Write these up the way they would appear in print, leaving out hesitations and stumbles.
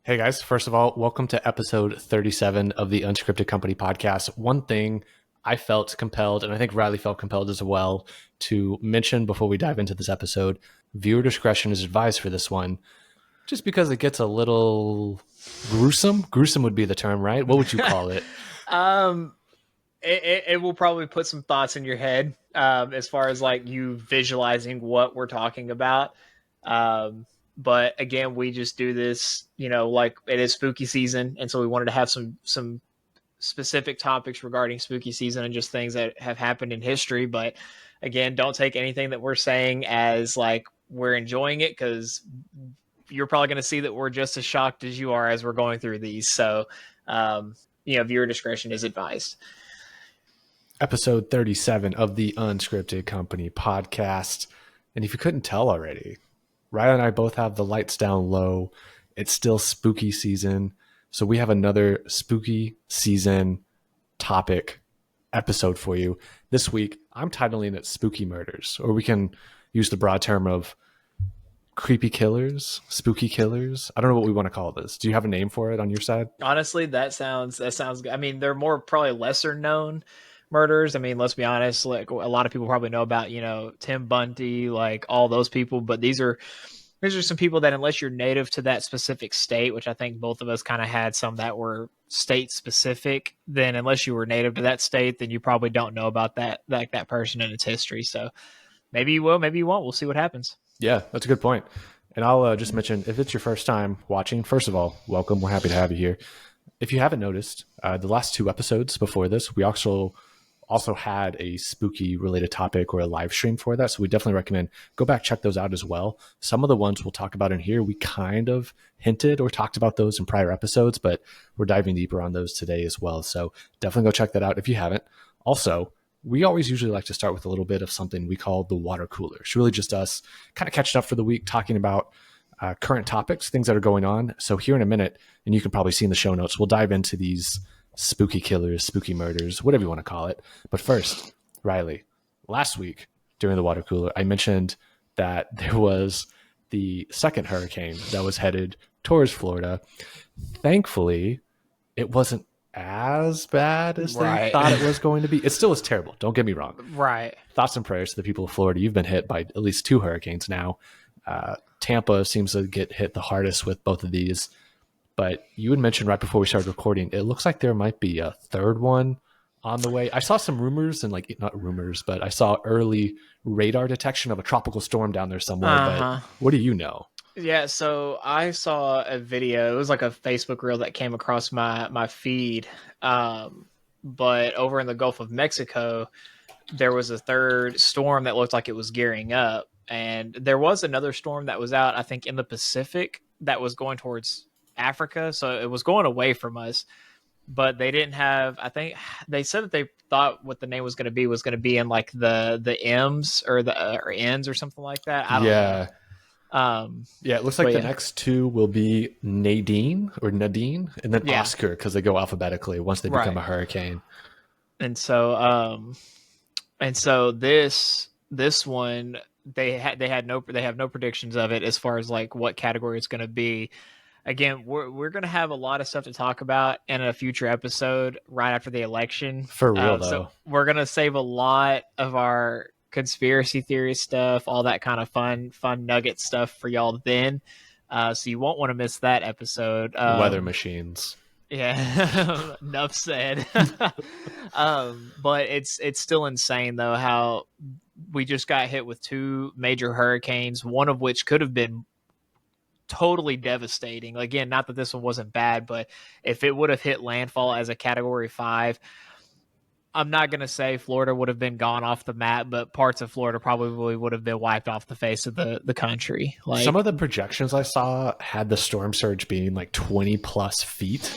Hey guys, first of all, welcome to episode 37 of the Unscripted Company podcast. One thing I felt compelled, and I think Riley felt compelled as well, to mention before we dive into this episode, viewer discretion is advised for this one, just because it gets a little gruesome. Gruesome would be the term, right? What would you call it? It will probably put some thoughts in your head as far as like you visualizing what we're talking about. But again, we just do this, like it is spooky season, and so we wanted to have some specific topics regarding spooky season and just things that have happened in history. But again, don't take anything that we're saying as like we're enjoying it, because you're probably going to see that we're just as shocked as you are as we're going through these. So, viewer discretion is advised. Episode 37 of the Unscripted Company podcast. And if you couldn't tell already, Riley and I both have the lights down low. It's still spooky season. So we have another spooky season topic episode for you. This week, I'm titling it Spooky Murders, or we can use the broad term of creepy killers, spooky killers. I don't know what we want to call this. Do you have a name for it on your side? Honestly, that sounds good. I mean, they're more probably lesser known murders. I mean, let's be honest, like a lot of people probably know about, Tim Bundy, like all those people, but these are some people that unless you're native to that specific state, which I think both of us kind of had some that were state specific, then unless you were native to that state, then you probably don't know about that person and its history. So maybe you will, maybe you won't. We'll see what happens. Yeah, that's a good point. And I'll just mention, if it's your first time watching, first of all, welcome. We're happy to have you here. If you haven't noticed, the last two episodes before this, we also had a spooky related topic or a live stream for that. So we definitely recommend go back, check those out as well. Some of the ones we'll talk about in here, we kind of hinted or talked about those in prior episodes, but we're diving deeper on those today as well. So definitely go check that out if you haven't. Also, we always usually like to start with a little bit of something we call the water cooler. It's really just us kind of catching up for the week, talking about current topics, things that are going on. So here in a minute, and you can probably see in the show notes, we'll dive into these spooky killers, spooky murders, whatever you want to call it. But first, Riley, last week during the water cooler, I mentioned that there was the second hurricane that was headed towards Florida. Thankfully, it wasn't as bad as they thought it was going to be. It still was terrible. Don't get me wrong. Right. Thoughts and prayers to the people of Florida. You've been hit by at least two hurricanes now. Tampa seems to get hit the hardest with both of these. But you had mentioned right before we started recording, it looks like there might be a third one on the way. I saw some rumors and not rumors, but I saw early radar detection of a tropical storm down there somewhere. But what do you know? Yeah, so I saw a video. It was like a Facebook reel that came across my feed. But over in the Gulf of Mexico, there was a third storm that looked like it was gearing up. And there was another storm that was out, I think, in the Pacific that was going towards Africa. So it was going away from us. But they didn't have, I think they said that they thought what the name was going to be in like the M's or the or N's or something like that. I don't know. Yeah, it looks like the next two will be Nadine, and then Oscar, because they go alphabetically once they become a hurricane. And so this one they have no predictions of it as far as like what category it's going to be. Again, we're going to have a lot of stuff to talk about in a future episode right after the election. For real, though. So we're going to save a lot of our conspiracy theory stuff, all that kind of fun nugget stuff for y'all then. So you won't want to miss that episode. Weather machines. Yeah, enough said. But it's still insane, though, how we just got hit with two major hurricanes, one of which could have been totally devastating. Again, not that this one wasn't bad, but if it would have hit landfall as a category 5, I'm not going to say Florida would have been gone off the map, but parts of Florida probably would have been wiped off the face of the country. Like, some of the projections I saw had the storm surge being like 20 plus feet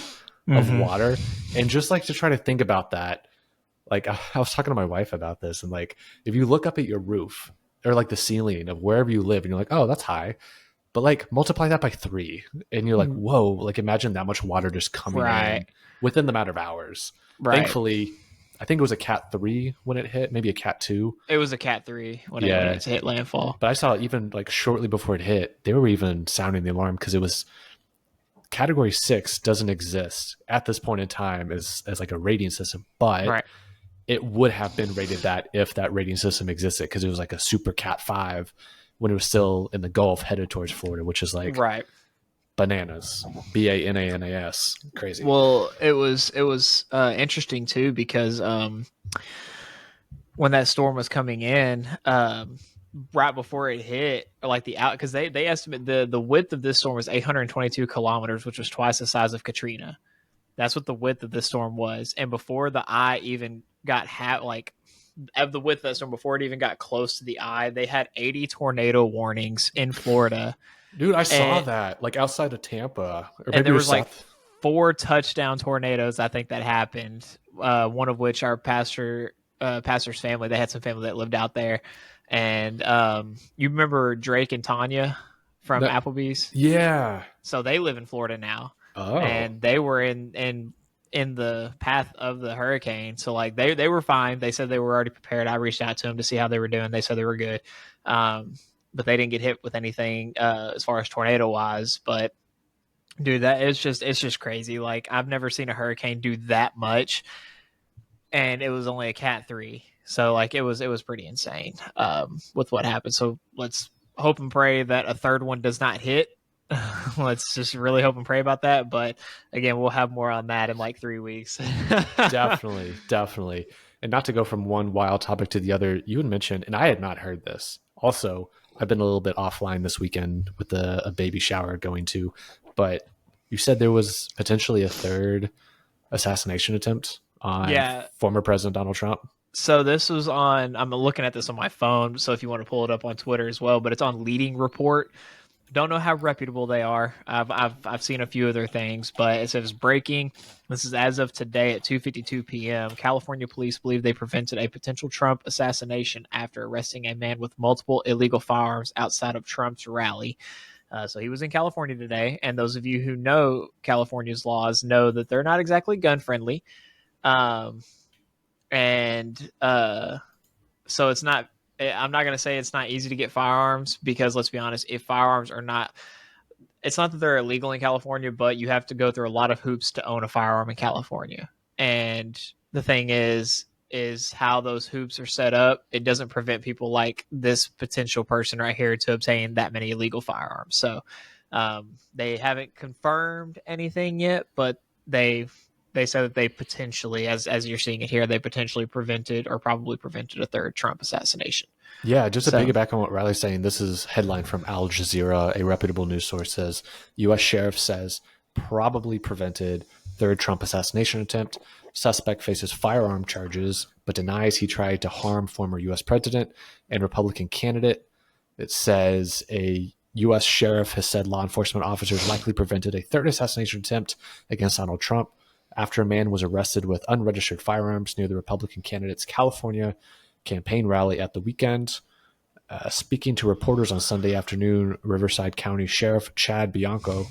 of water. And just like to try to think about that, like I was talking to my wife about this, and like if you look up at your roof or like the ceiling of wherever you live and you're like, oh, that's high. But like multiply that by 3 and you're like, whoa, like imagine that much water just coming in within the matter of hours. Thankfully, I think it was a Cat 3 when it hit, maybe a Cat 2. It was a Cat 3 when it hit landfall. But I saw even like shortly before it hit, they were even sounding the alarm because it was Category 6 doesn't exist at this point in time as like a rating system, but Right. it would have been rated that if that rating system existed, because it was like a super Cat 5 when it was still in the Gulf headed towards Florida, which is like Right. bananas. BANANAS. Crazy. Well, it was interesting too because when that storm was coming in, right before it hit, like because they estimate the width of this storm was 822 kilometers, which was twice the size of Katrina. That's what the width of this storm was, and before the eye even got of the width of that storm, before it even got close to the eye, they had 80 tornado warnings in Florida. Dude, I saw that like outside of Tampa, or And maybe there it was was like South. 4 touchdown tornadoes, I think, that happened. One of which our pastor's family, they had some family that lived out there. And you remember Drake and Tanya from Applebee's? Yeah. So they live in Florida now. Oh. And they were in the path of the hurricane. So like they were fine. They said they were already prepared. I reached out to them to see how they were doing. They said they were good. But they didn't get hit with anything as far as tornado wise. But dude, it's just crazy. Like, I've never seen a hurricane do that much, and it was only a Cat 3. So like it was pretty insane with what happened. So let's hope and pray that a third one does not hit. Let's just really hope and pray about that. But again, we'll have more on that in like 3 weeks. Definitely. And not to go from one wild topic to the other, you had mentioned, and I had not heard this. Also, I've been a little bit offline this weekend with a baby shower going to, but you said there was potentially a third assassination attempt on former President Donald Trump. So this was I'm looking at this on my phone, so if you want to pull it up on Twitter as well, but it's on Leading Report. Don't know how reputable they are. I've seen a few of their things, but it says breaking. This is as of today at 2:52 p.m. California police believe they prevented a potential Trump assassination after arresting a man with multiple illegal firearms outside of Trump's rally. So he was in California today, and those of you who know California's laws know that they're not exactly gun friendly. So it's not. I'm not going to say it's not easy to get firearms, because let's be honest, if firearms are not, it's not that they're illegal in California, but you have to go through a lot of hoops to own a firearm in California. And the thing is how those hoops are set up. It doesn't prevent people like this potential person right here to obtain that many illegal firearms. So they haven't confirmed anything yet, but they said that they potentially, as you're seeing it here, they potentially prevented or probably prevented a third Trump assassination. Yeah, just to piggyback on what Riley's saying, this is headline from Al Jazeera, a reputable news source, says U.S. sheriff says probably prevented third Trump assassination attempt. Suspect faces firearm charges, but denies he tried to harm former U.S. president and Republican candidate. It says a U.S. sheriff has said law enforcement officers likely prevented a third assassination attempt against Donald Trump after a man was arrested with unregistered firearms near the Republican candidate's California campaign rally at the weekend. Speaking to reporters on Sunday afternoon, Riverside County Sheriff Chad Bianco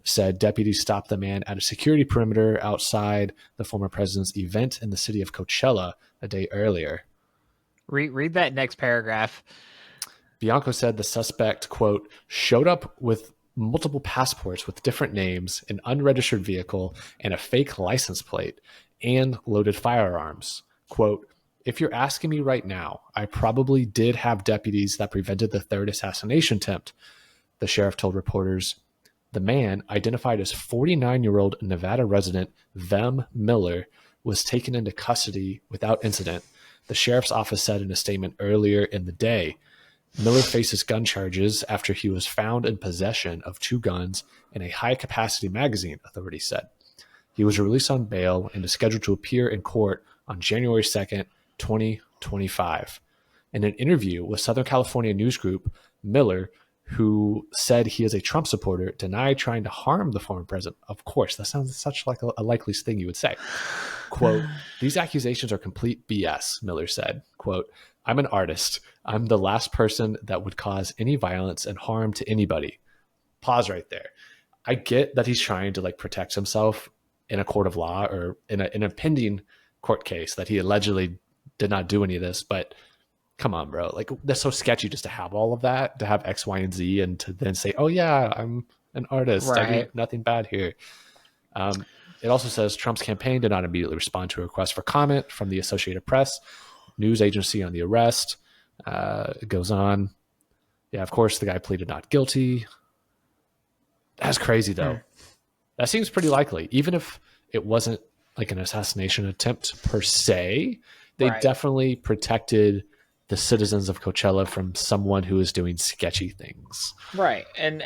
said deputies stopped the man at a security perimeter outside the former president's event in the city of Coachella a day earlier. Read that next paragraph. Bianco said the suspect, quote, showed up with multiple passports with different names, an unregistered vehicle, and a fake license plate, and loaded firearms. Quote, if you're asking me right now, I probably did have deputies that prevented the third assassination attempt, the sheriff told reporters. The man, identified as 49-year-old Nevada resident Vem Miller, was taken into custody without incident, the sheriff's office said in a statement earlier in the day. Miller faces gun charges after he was found in possession of 2 guns and a high-capacity magazine, authorities said. He was released on bail and is scheduled to appear in court on January 2nd, 2025. In an interview with Southern California News Group, Miller, who said he is a Trump supporter, denied trying to harm the former president. Of course, that sounds such like a likely thing you would say. Quote, these accusations are complete BS, Miller said. Quote, I'm an artist. I'm the last person that would cause any violence and harm to anybody. Pause right there. I get that he's trying to protect himself in a court of law or in a pending court case that he allegedly did not do any of this, but come on, bro. That's so sketchy just to have all of that, to have X, Y, and Z, and to then say, oh yeah, I'm an artist. I mean, Right. nothing bad here. It also says Trump's campaign did not immediately respond to a request for comment from the Associated Press, news agency on the arrest. It goes on. Yeah, of course, the guy pleaded not guilty. That's crazy, Hmm. though. That seems pretty likely. Even if it wasn't like an assassination attempt per se, they Right. definitely protected the citizens of Coachella from someone who is doing sketchy things. Right. And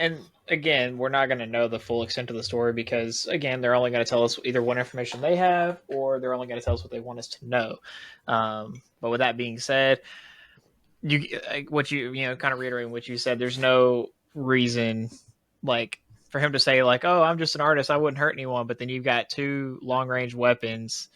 again, we're not going to know the full extent of the story because again, they're only going to tell us either what information they have or they're only going to tell us what they want us to know. But with that being said, what you kind of reiterating what you said, there's no reason like for him to say like, "Oh, I'm just an artist. I wouldn't hurt anyone." But then you've got two long-range weapons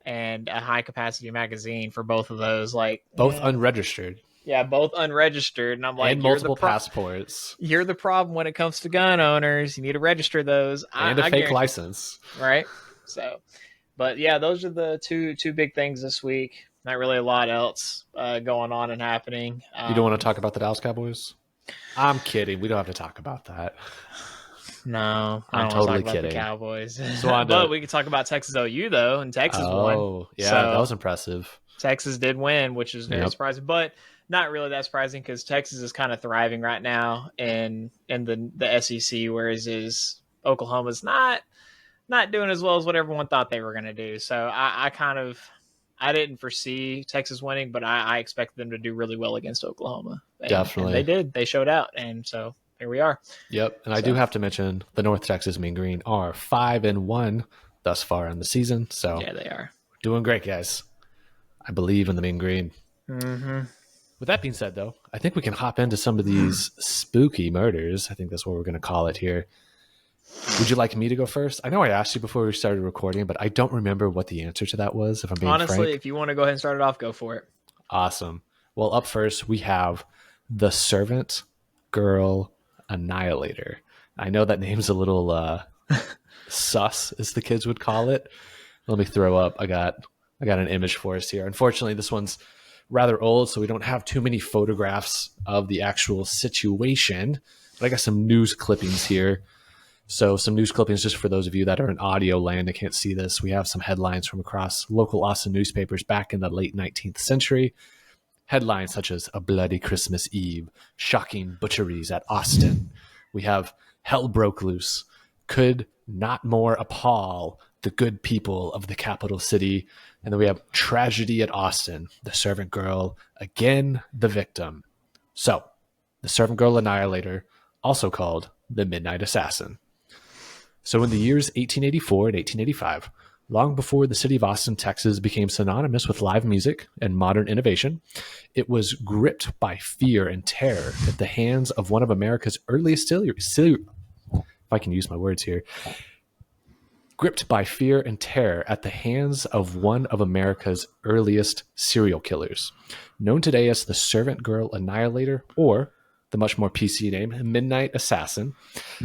and a high-capacity magazine for both of those. Like, Both unregistered. yeah, both unregistered. And I'm like, And multiple passports. You're the problem when it comes to gun owners. You need to register those. And a fake license. Right? So, but yeah, those are the two big things this week. Not really a lot else going on and happening. You don't want to talk about the Dallas Cowboys? I'm kidding. We don't have to talk about that. No, I I'm don't totally want to talk kidding. about the Cowboys. But we can talk about Texas OU though, and Texas won. Oh, yeah, So that was impressive. Texas did win, which is very Yep. surprising, but not really that surprising because Texas is kind of thriving right now in the SEC, whereas Oklahoma's not doing as well as what everyone thought they were going to do. So I didn't foresee Texas winning, but I expected them to do really well against Oklahoma. Definitely. And they did. They showed out, and so here we are. Yep, and I do have to mention the North Texas Mean Green are 5-1 thus far in the season. So Yeah, they are. doing great, guys. I believe in the Mean Green. Mm-hmm. With that being said, though, I think we can hop into some of these spooky murders. I think that's what we're going to call it here. Would you like me to go first? I know I asked you before we started recording, but I don't remember what the answer to that was, if I'm being Honestly, frank. if you want to go ahead and start it off, go for it. Awesome. Well, up first, we have the Servant Girl Annihilator. I know that name's a little sus, as the kids would call it. Let me throw up. I got an image for us here. Unfortunately, this one's rather old, so we don't have too many photographs of the actual situation. But I got some news clippings here. So some news clippings just for those of you that are in audio land and can't see this. We have some headlines from across local Austin newspapers back in the late 19th century. Headlines such as "A Bloody Christmas Eve," "Shocking Butcheries at Austin." We have "Hell Broke Loose," "Could Not More Appall the Good People of the Capital City." And then we have "Tragedy at Austin, the Servant Girl, again the victim." So, the Servant Girl Annihilator, also called the Midnight Assassin. So in the years 1884 and 1885, long before the city of Austin, Texas became synonymous with live music and modern innovation, it was gripped by fear and terror at the hands of one of America's earliest if I can use my words here, gripped by fear and terror at the hands of one of America's earliest serial killers, known today as the Servant Girl Annihilator, or the much more PC name, Midnight Assassin.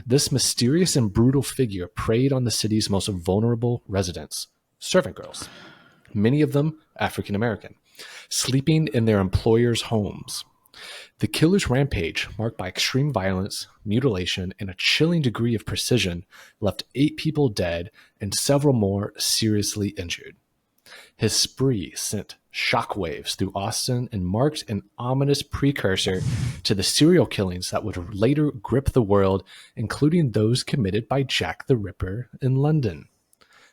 This mysterious and brutal figure preyed on the city's most vulnerable residents, servant girls, many of them African American, sleeping in their employers' homes. The killer's rampage, marked by extreme violence, mutilation, and a chilling degree of precision, left 8 people dead and several more seriously injured. His spree sent shockwaves through Austin and marked an ominous precursor to the serial killings that would later grip the world, including those committed by Jack the Ripper in London.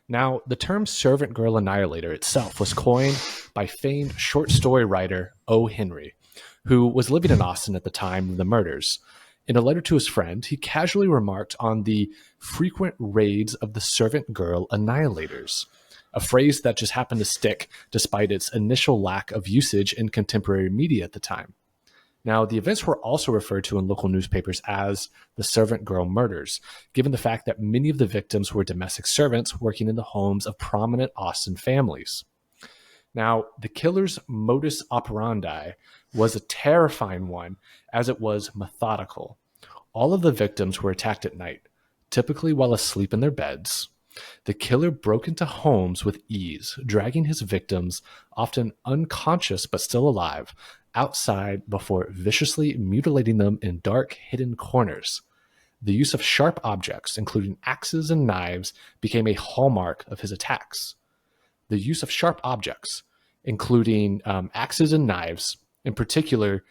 Now, the term Servant Girl Annihilator itself was coined by famed short story writer O. Henry, who was living in Austin at the time of the murders. In a letter to his friend, he casually remarked on the frequent raids of the Servant Girl Annihilators, a phrase that just happened to stick despite its initial lack of usage in contemporary media at the time. Now, the events were also referred to in local newspapers as the Servant Girl murders, given the fact that many of the victims were domestic servants working in the homes of prominent Austin families. Now, the killer's modus operandi was a terrifying one, as it was methodical. All of the victims were attacked at night, typically while asleep in their beds. The killer broke into homes with ease, dragging his victims, often unconscious but still alive, outside before viciously mutilating them in dark, hidden corners. The use of sharp objects, including axes and knives, became a hallmark of his attacks. The use of sharp objects, including axes and knives, in particular,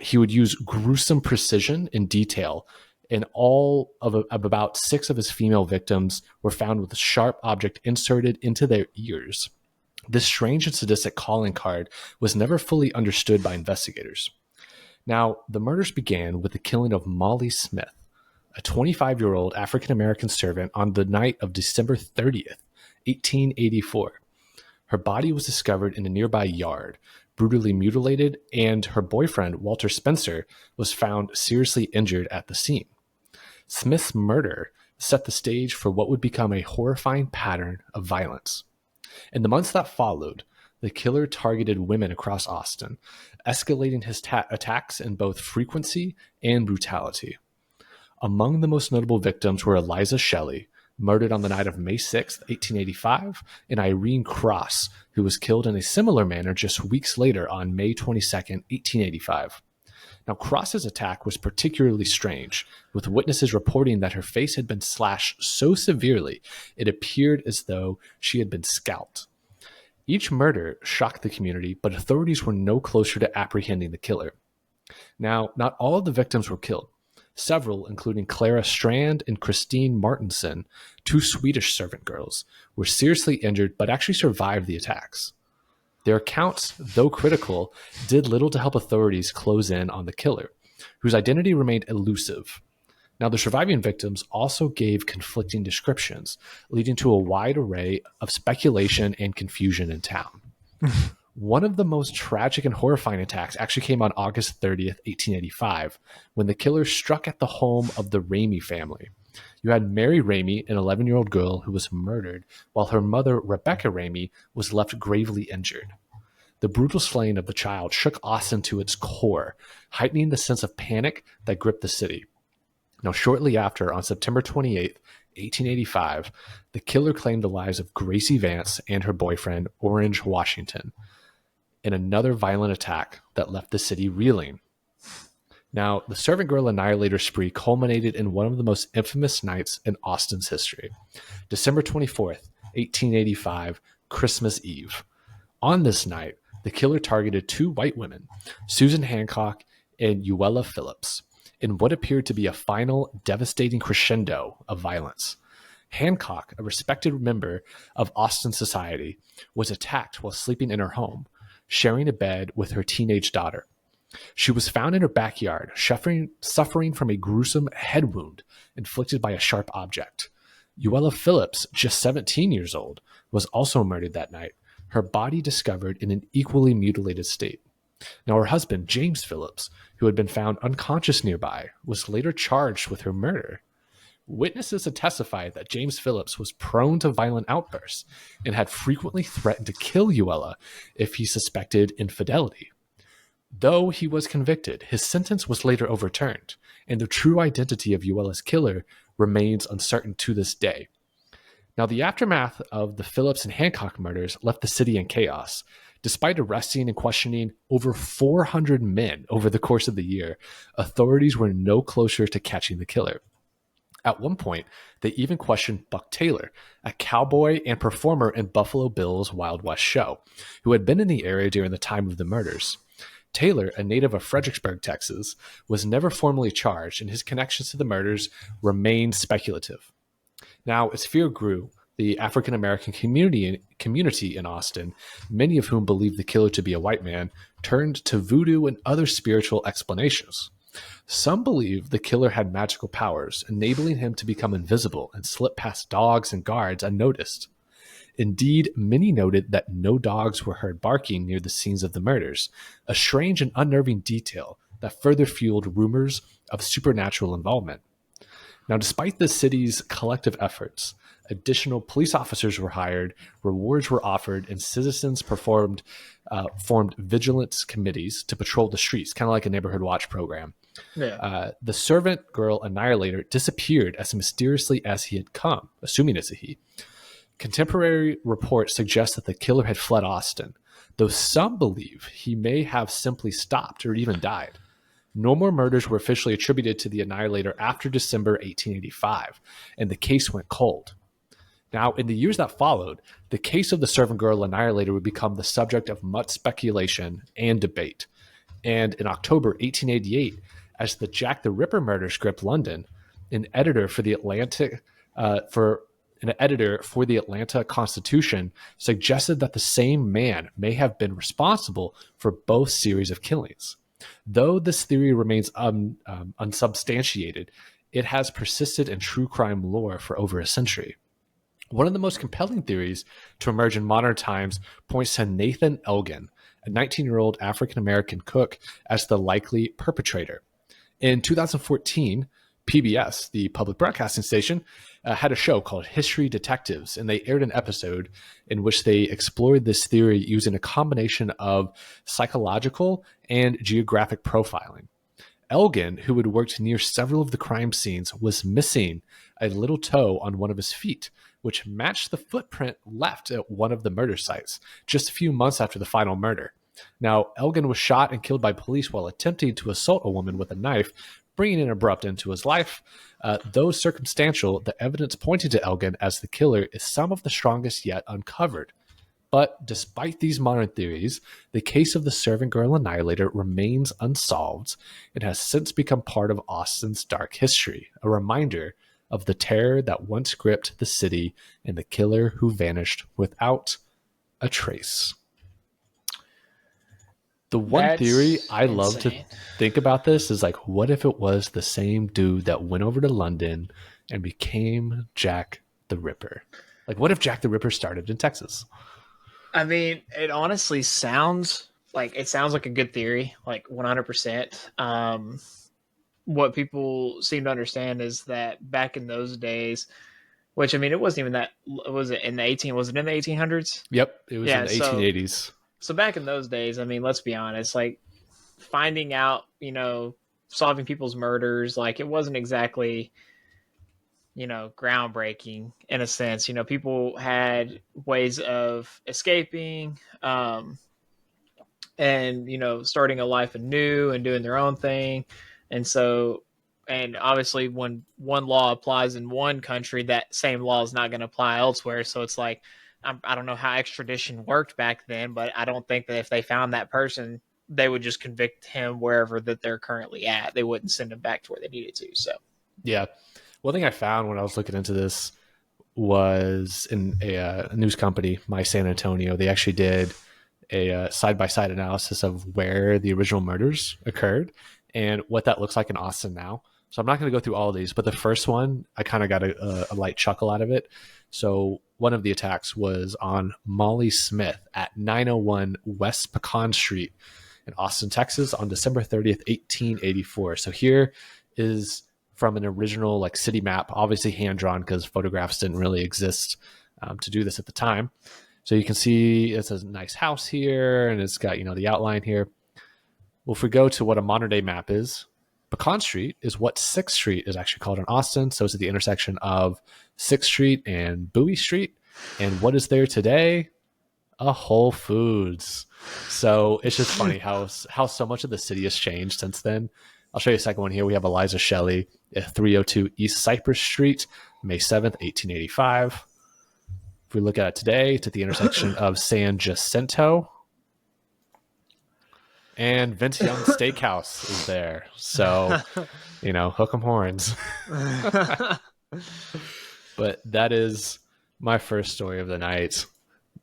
he would use gruesome precision and detail, and all of about 6 of his female victims were found with a sharp object inserted into their ears. This strange and sadistic calling card was never fully understood by investigators. Now, the murders began with the killing of Molly Smith, a 25-year-old African-American servant, on the night of December 30th, 1884. Her body was discovered in a nearby yard, brutally mutilated, and her boyfriend, Walter Spencer, was found seriously injured at the scene. Smith's murder set the stage for what would become a horrifying pattern of violence. In the months that followed, the killer targeted women across Austin, escalating his attacks in both frequency and brutality. Among the most notable victims were Eliza Shelley, murdered on the night of May 6, 1885, and Irene Cross, who was killed in a similar manner just weeks later on May 22, 1885. Now, Cross's attack was particularly strange, with witnesses reporting that her face had been slashed so severely it appeared as though she had been scalped. Each murder shocked the community, but authorities were no closer to apprehending the killer. Now, not all of the victims were killed. Several, including Clara Strand and Christine Martinson, 2 Swedish servant girls, were seriously injured but actually survived the attacks. Their accounts, though critical, did little to help authorities close in on the killer, whose identity remained elusive. Now, the surviving victims also gave conflicting descriptions, leading to a wide array of speculation and confusion in town. One of the most tragic and horrifying attacks actually came on August 30th, 1885, when the killer struck at the home of the Ramey family. You had Mary Ramey, an 11-year-old girl who was murdered, while her mother, Rebecca Ramey, was left gravely injured. The brutal slaying of the child shook Austin to its core, heightening the sense of panic that gripped the city. Now, shortly after, on September 28th, 1885, the killer claimed the lives of Gracie Vance and her boyfriend, Orange Washington, in another violent attack that left the city reeling. Now, the Servant Girl Annihilator spree culminated in one of the most infamous nights in Austin's history, December 24th, 1885, Christmas Eve. On this night, the killer targeted 2 white women, Susan Hancock and Uella Phillips, in what appeared to be a final, devastating crescendo of violence. Hancock, a respected member of Austin society, was attacked while sleeping in her home, sharing a bed with her teenage daughter. She was found in her backyard, suffering from a gruesome head wound inflicted by a sharp object. Uella Phillips, just 17 years old, was also murdered that night, her body discovered in an equally mutilated state. Now, her husband, James Phillips, who had been found unconscious nearby, was later charged with her murder. Witnesses had testified that James Phillips was prone to violent outbursts and had frequently threatened to kill Uella if he suspected infidelity. Though he was convicted, his sentence was later overturned, and the true identity of Uella's killer remains uncertain to this day. Now, the aftermath of the Phillips and Hancock murders left the city in chaos. Despite arresting and questioning over 400 men over the course of the year, authorities were no closer to catching the killer. At one point, they even questioned Buck Taylor, a cowboy and performer in Buffalo Bill's Wild West show, who had been in the area during the time of the murders. Taylor, a native of Fredericksburg, Texas, was never formally charged, and his connections to the murders remained speculative. Now, as fear grew, the African-American community in Austin, many of whom believed the killer to be a white man, turned to voodoo and other spiritual explanations. Some believe the killer had magical powers, enabling him to become invisible and slip past dogs and guards unnoticed. Indeed, many noted that no dogs were heard barking near the scenes of the murders, a strange and unnerving detail that further fueled rumors of supernatural involvement. Now, despite the city's collective efforts, additional police officers were hired, rewards were offered, and citizens formed vigilance committees to patrol the streets, kind of like a neighborhood watch program. Yeah. The Servant Girl Annihilator disappeared as mysteriously as he had come, assuming it's a he. Contemporary reports suggest that the killer had fled Austin, though some believe he may have simply stopped or even died. No more murders were officially attributed to the Annihilator after December 1885, and the case went cold. Now, in the years that followed, the case of the Servant Girl Annihilator would become the subject of much speculation and debate. And in October 1888, as the Jack the Ripper murders gripped London, an editor for the Atlanta Constitution suggested that the same man may have been responsible for both series of killings. Though this theory remains unsubstantiated, it has persisted in true crime lore for over a century. One of the most compelling theories to emerge in modern times points to Nathan Elgin, a 19-year-old African-American cook, as the likely perpetrator. In 2014, PBS, the public broadcasting station, had a show called History Detectives, and they aired an episode in which they explored this theory using a combination of psychological and geographic profiling. Elgin, who had worked near several of the crime scenes, was missing a little toe on one of his feet, which matched the footprint left at one of the murder sites, just a few months after the final murder. Now, Elgin was shot and killed by police while attempting to assault a woman with a knife, bringing an abrupt end to his life. Though circumstantial, the evidence pointing to Elgin as the killer is some of the strongest yet uncovered. But despite these modern theories, the case of the Servant Girl Annihilator remains unsolved and has since become part of Austin's dark history, a reminder of the terror that once gripped the city and the killer who vanished without a trace. The one theory I love to think about this is like, what if it was the same dude that went over to London and became Jack the Ripper? Like, what if Jack the Ripper started in Texas? I mean, it honestly sounds like a good theory, like 100%. What people seem to understand is that back in those days, which I mean, it wasn't even that. Was it in the 1800s? Yep, it was in the 1880s. So back in those days, I mean, let's be honest, like finding out, solving people's murders, like it wasn't exactly, groundbreaking in a sense. People had ways of escaping, and, starting a life anew and doing their own thing. And so, and obviously when one law applies in one country, that same law is not going to apply elsewhere. So it's like, I don't know how extradition worked back then, but I don't think that if they found that person, they would just convict him wherever that they're currently at. They wouldn't send him back to where they needed to. So, yeah. One thing I found when I was looking into this was in a news company, My San Antonio. They actually did a side-by-side analysis of where the original murders occurred and what that looks like in Austin now. So I'm not going to go through all of these, but the first one, I kind of got a light chuckle out of it. So one of the attacks was on Molly Smith at 901 West Pecan Street in Austin, Texas on December 30th, 1884. So here is from an original like city map, obviously hand-drawn because photographs didn't really exist to do this at the time. So you can see it's a nice house here and it's got, the outline here. Well, if we go to what a modern day map is, Pecan Street is what 6th Street is actually called in Austin. So it's at the intersection of 6th Street and Bowie Street. And what is there today? A Whole Foods. So it's just funny how so much of the city has changed since then. I'll show you a second one here. We have Eliza Shelley at 302 East Cypress Street, May 7th, 1885. If we look at it today, it's at the intersection of San Jacinto. And Vince Young Steakhouse is there. So, hook 'em horns. But that is my first story of the night.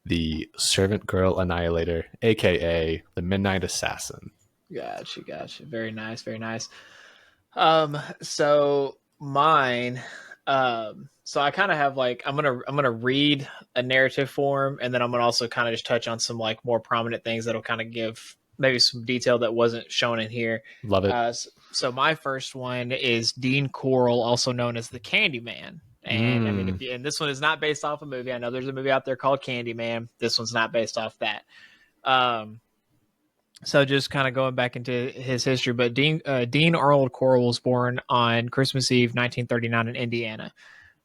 The Servant Girl Annihilator, a.k.a. the Midnight Assassin. Gotcha. Very nice, very nice. So mine, so I kind of have like, I'm gonna read a narrative form, and then I'm gonna also kind of just touch on some like more prominent things that'll kind of give maybe some detail that wasn't shown in here. Love it. So my first one is Dean Corll, also known as the Candyman. And I mean, and this one is not based off a movie. I know there's a movie out there called Candyman. This one's not based off that. So just kind of going back into his history, but Dean Arnold Corll was born on Christmas Eve, 1939 in Indiana.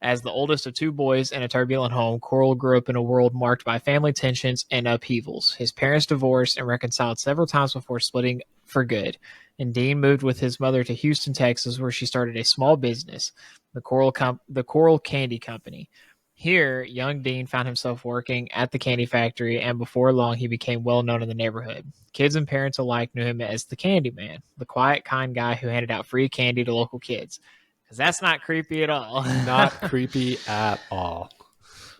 As the oldest of two boys in a turbulent home, Corll grew up in a world marked by family tensions and upheavals. His parents divorced and reconciled several times before splitting for good, and Dean moved with his mother to Houston, Texas, where she started a small business, the Corll Candy Company. Here, young Dean found himself working at the candy factory, and before long, he became well known in the neighborhood. Kids and parents alike knew him as the Candy Man, the quiet, kind guy who handed out free candy to local kids. Because that's not creepy at all. Not creepy at all.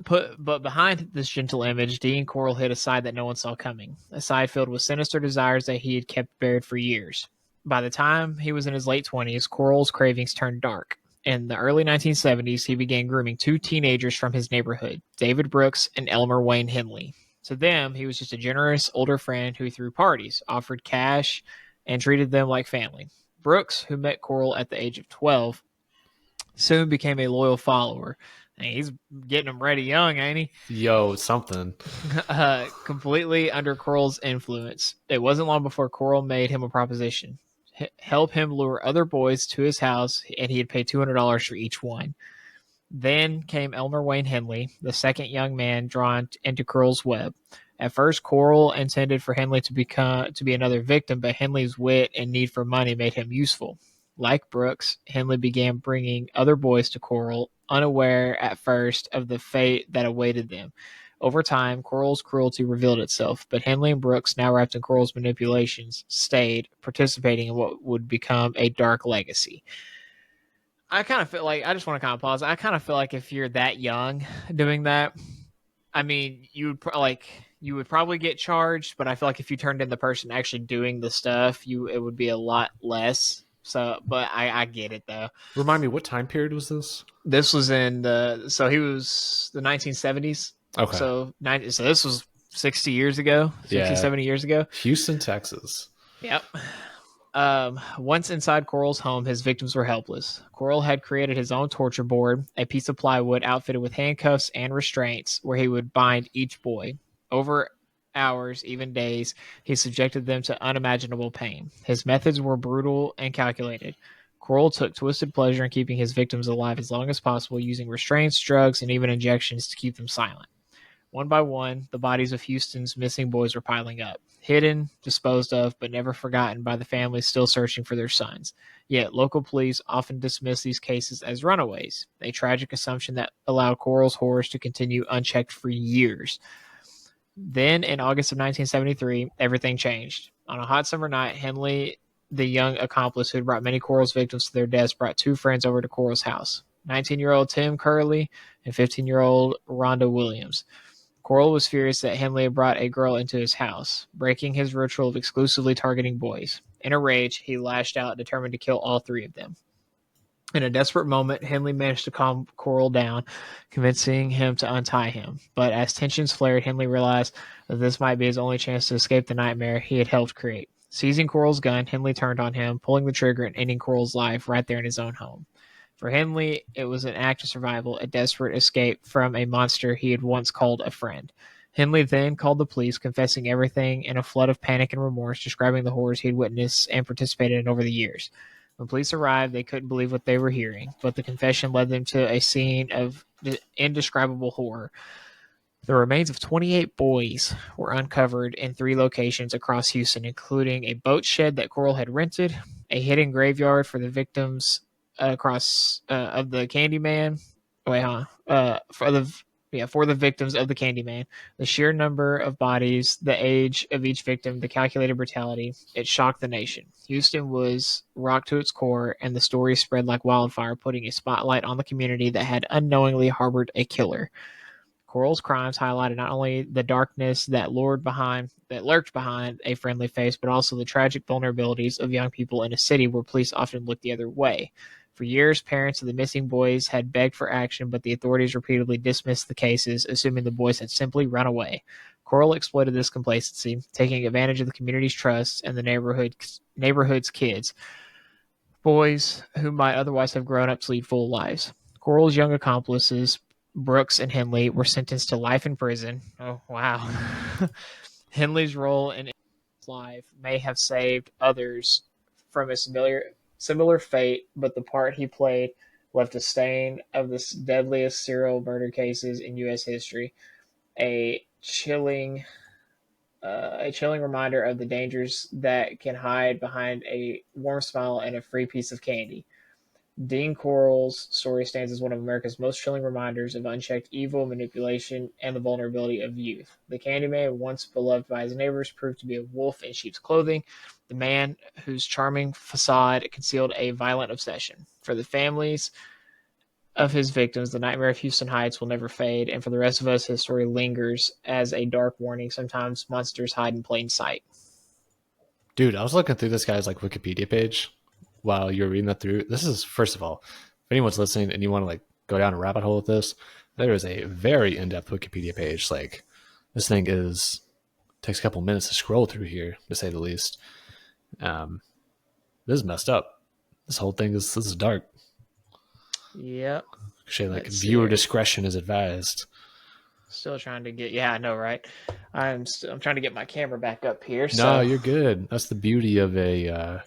But behind this gentle image, Dean Corll hid a side that no one saw coming, a side filled with sinister desires that he had kept buried for years. By the time he was in his late 20s, Corll's cravings turned dark. In the early 1970s, he began grooming two teenagers from his neighborhood, David Brooks and Elmer Wayne Henley. To them, he was just a generous older friend who threw parties, offered cash, and treated them like family. Brooks, who met Corll at the age of 12, soon became a loyal follower. Hey, he's getting them ready young, ain't he? Yo, something. Completely under Corll's influence. It wasn't long before Corll made him a proposition. Help him lure other boys to his house, and he'd pay $200 for each one. Then came Elmer Wayne Henley, the second young man drawn into Corll's web. At first, Corll intended for Henley to be another victim, but Henley's wit and need for money made him useful. Like Brooks, Henley began bringing other boys to Corll, unaware at first of the fate that awaited them. Over time, Corll's cruelty revealed itself, but Henley and Brooks, now wrapped in Corll's manipulations, stayed, participating in what would become a dark legacy. I kind of feel like, I just want to kind of pause. I kind of feel like if you're that young doing that, I mean, you would probably get charged, but I feel like if you turned in the person actually doing the stuff, it would be a lot less. So, but I get it though. Remind me, what time period was this? This was he was the 1970s. Okay. So this was 60 years ago, 70 years ago. Houston, Texas. Yep. Once inside Corll's home, his victims were helpless. Corll had created his own torture board, a piece of plywood outfitted with handcuffs and restraints, where he would bind each boy. Over hours, even days, he subjected them to unimaginable pain. His methods were brutal and calculated. Corll took twisted pleasure in keeping his victims alive as long as possible, using restraints, drugs, and even injections to keep them silent. One by one, the bodies of Houston's missing boys were piling up, hidden, disposed of, but never forgotten by the families still searching for their sons. Yet local police often dismiss these cases as runaways, a tragic assumption that allowed Corll's horrors to continue unchecked for years. Then, in August of 1973, everything changed. On a hot summer night, Henley, the young accomplice who had brought many Corll's victims to their deaths, brought two friends over to Corll's house, 19-year-old Tim Curley and 15-year-old Rhonda Williams. Corll was furious that Henley had brought a girl into his house, breaking his ritual of exclusively targeting boys. In a rage, he lashed out, determined to kill all three of them. In a desperate moment, Henley managed to calm Corll down, convincing him to untie him. But as tensions flared, Henley realized that this might be his only chance to escape the nightmare he had helped create. Seizing Corll's gun, Henley turned on him, pulling the trigger and ending Corll's life right there in his own home. For Henley, it was an act of survival, a desperate escape from a monster he had once called a friend. Henley then called the police, confessing everything in a flood of panic and remorse, describing the horrors he had witnessed and participated in over the years. When police arrived, they couldn't believe what they were hearing, but the confession led them to a scene of indescribable horror. The remains of 28 boys were uncovered in 3 locations across Houston, including a boat shed that Corll had rented, a hidden graveyard for the victims of the Candyman. For the victims of the Candyman. The sheer number of bodies, the age of each victim, the calculated brutality, it shocked the nation. Houston was rocked to its core, and the story spread like wildfire, putting a spotlight on the community that had unknowingly harbored a killer. Corll's crimes highlighted not only the darkness that lurked behind a friendly face, but also the tragic vulnerabilities of young people in a city where police often looked the other way. For years, parents of the missing boys had begged for action, but the authorities repeatedly dismissed the cases, assuming the boys had simply run away. Corll exploited this complacency, taking advantage of the community's trust and the neighborhood's kids, boys who might otherwise have grown up to lead full lives. Corll's young accomplices, Brooks and Henley, were sentenced to life in prison. Oh, wow. Henley's role in his life may have saved others from a similar fate, but the part he played left a stain of the deadliest serial murder cases in U.S. history. A chilling, a chilling reminder of the dangers that can hide behind a warm smile and a free piece of candy. Dean Corll's story stands as one of America's most chilling reminders of unchecked evil, manipulation, and the vulnerability of youth. The Candyman, once beloved by his neighbors, proved to be a wolf in sheep's clothing, the man whose charming facade concealed a violent obsession. For the families of his victims, the nightmare of Houston Heights will never fade, and for the rest of us, his story lingers as a dark warning. Sometimes monsters hide in plain sight. Dude, I was looking through this guy's like Wikipedia page while you were reading that through. This is, first of all, if anyone's listening and you want to like go down a rabbit hole with this, there is a very in-depth Wikipedia page. Like, this thing takes a couple minutes to scroll through here, to say the least. This is messed up. This whole thing this is dark. Yep. Actually, like, viewer discretion is advised. Still trying to get, yeah, I know, right? I'm trying to get my camera back up here. No, you're good. That's the beauty of a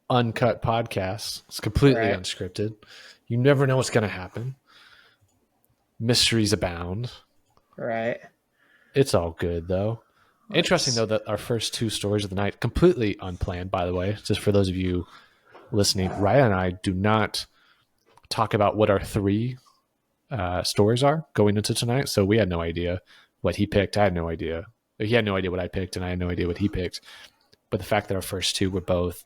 uncut podcast. It's completely unscripted. You never know what's going to happen. Mysteries abound. Right. It's all good, though. Interesting, though, that our first two stories of the night, completely unplanned, by the way, just for those of you listening, Ryan and I do not talk about what our three stories are going into tonight. So we had no idea what he picked. I had no idea. He had no idea what I picked, and I had no idea what he picked. But the fact that our first two were both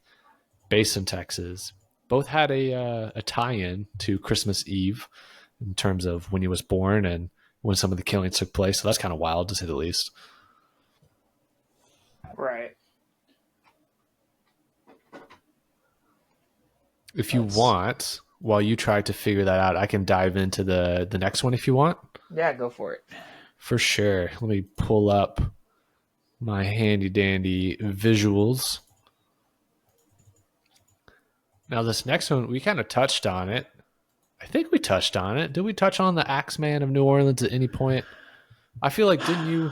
based in Texas, both had a tie-in to Christmas Eve in terms of when he was born and when some of the killings took place. So that's kind of wild, to say the least. Right. If you want, while you try to figure that out, I can dive into the next one if you want. Yeah, go for it. For sure. Let me pull up my handy dandy visuals. Now, this next one, we kind of touched on it. I think we touched on it. Did we touch on the Axeman of New Orleans at any point? I feel like, didn't you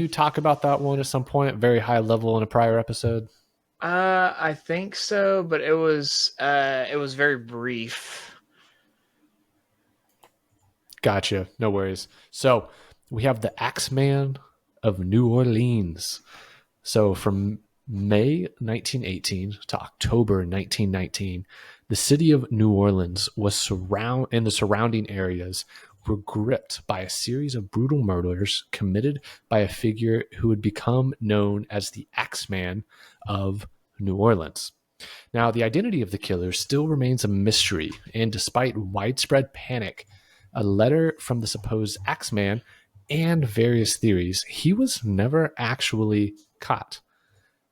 talk about that one at some point at very high level in a prior episode? I think so, but it was very brief. Gotcha. No worries. So we have the Axeman of New Orleans. So from May 1918 to October 1919, the city of New Orleans was and the surrounding areas were gripped by a series of brutal murders committed by a figure who would become known as the Axeman of New Orleans. Now, the identity of the killer still remains a mystery, and despite widespread panic, a letter from the supposed Axeman, and various theories, he was never actually caught.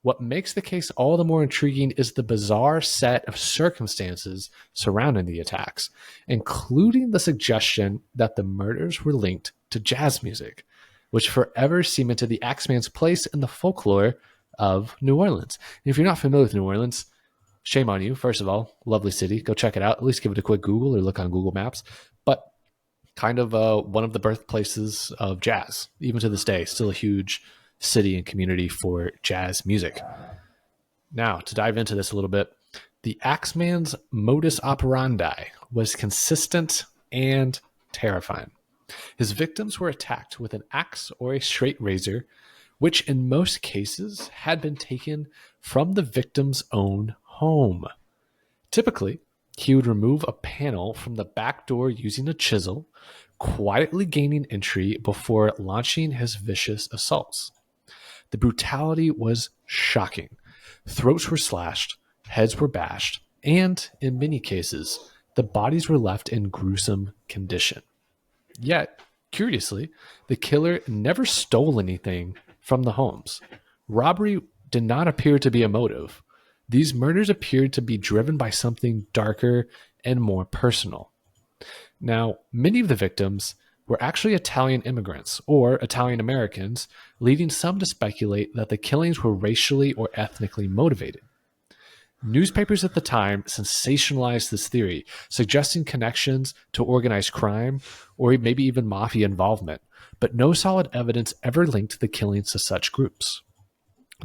What makes the case all the more intriguing is the bizarre set of circumstances surrounding the attacks, including the suggestion that the murders were linked to jazz music, which forever cemented the Axeman's place in the folklore of New Orleans. And if you're not familiar with New Orleans, shame on you. First of all, lovely city. Go check it out. At least give it a quick Google or look on Google Maps. But kind of one of the birthplaces of jazz, even to this day, still a huge city and community for jazz music. Now, to dive into this a little bit, the Axeman's modus operandi was consistent and terrifying. His victims were attacked with an axe or a straight razor, which in most cases had been taken from the victim's own home. Typically, he would remove a panel from the back door using a chisel, quietly gaining entry before launching his vicious assaults. The brutality was shocking. Throats were slashed, heads were bashed, and, in many cases, the bodies were left in gruesome condition. Yet, curiously, the killer never stole anything from the homes. Robbery did not appear to be a motive. These murders appeared to be driven by something darker and more personal. Now, many of the victims were actually Italian immigrants or Italian Americans, leading some to speculate that the killings were racially or ethnically motivated. Newspapers at the time sensationalized this theory, suggesting connections to organized crime or maybe even mafia involvement, but no solid evidence ever linked the killings to such groups.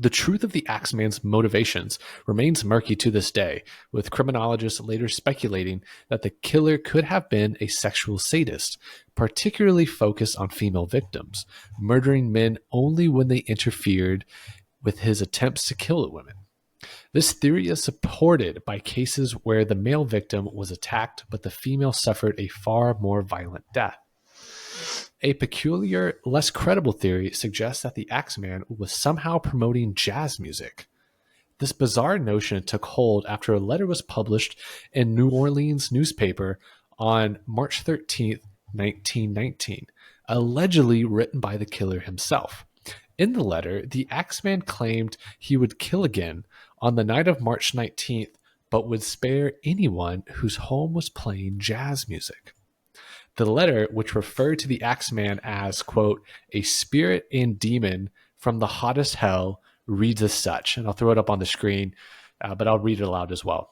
The truth of the Axeman's motivations remains murky to this day, with criminologists later speculating that the killer could have been a sexual sadist, particularly focused on female victims, murdering men only when they interfered with his attempts to kill the women. This theory is supported by cases where the male victim was attacked, but the female suffered a far more violent death. A peculiar, less credible theory suggests that the Axeman was somehow promoting jazz music. This bizarre notion took hold after a letter was published in New Orleans newspaper on March 13th, 1919, allegedly written by the killer himself. In the letter, the Axeman claimed he would kill again on the night of March 19th, but would spare anyone whose home was playing jazz music. The letter, which referred to the Axeman as, quote, a spirit and demon from the hottest hell, reads as such. And I'll throw it up on the screen, but I'll read it aloud as well.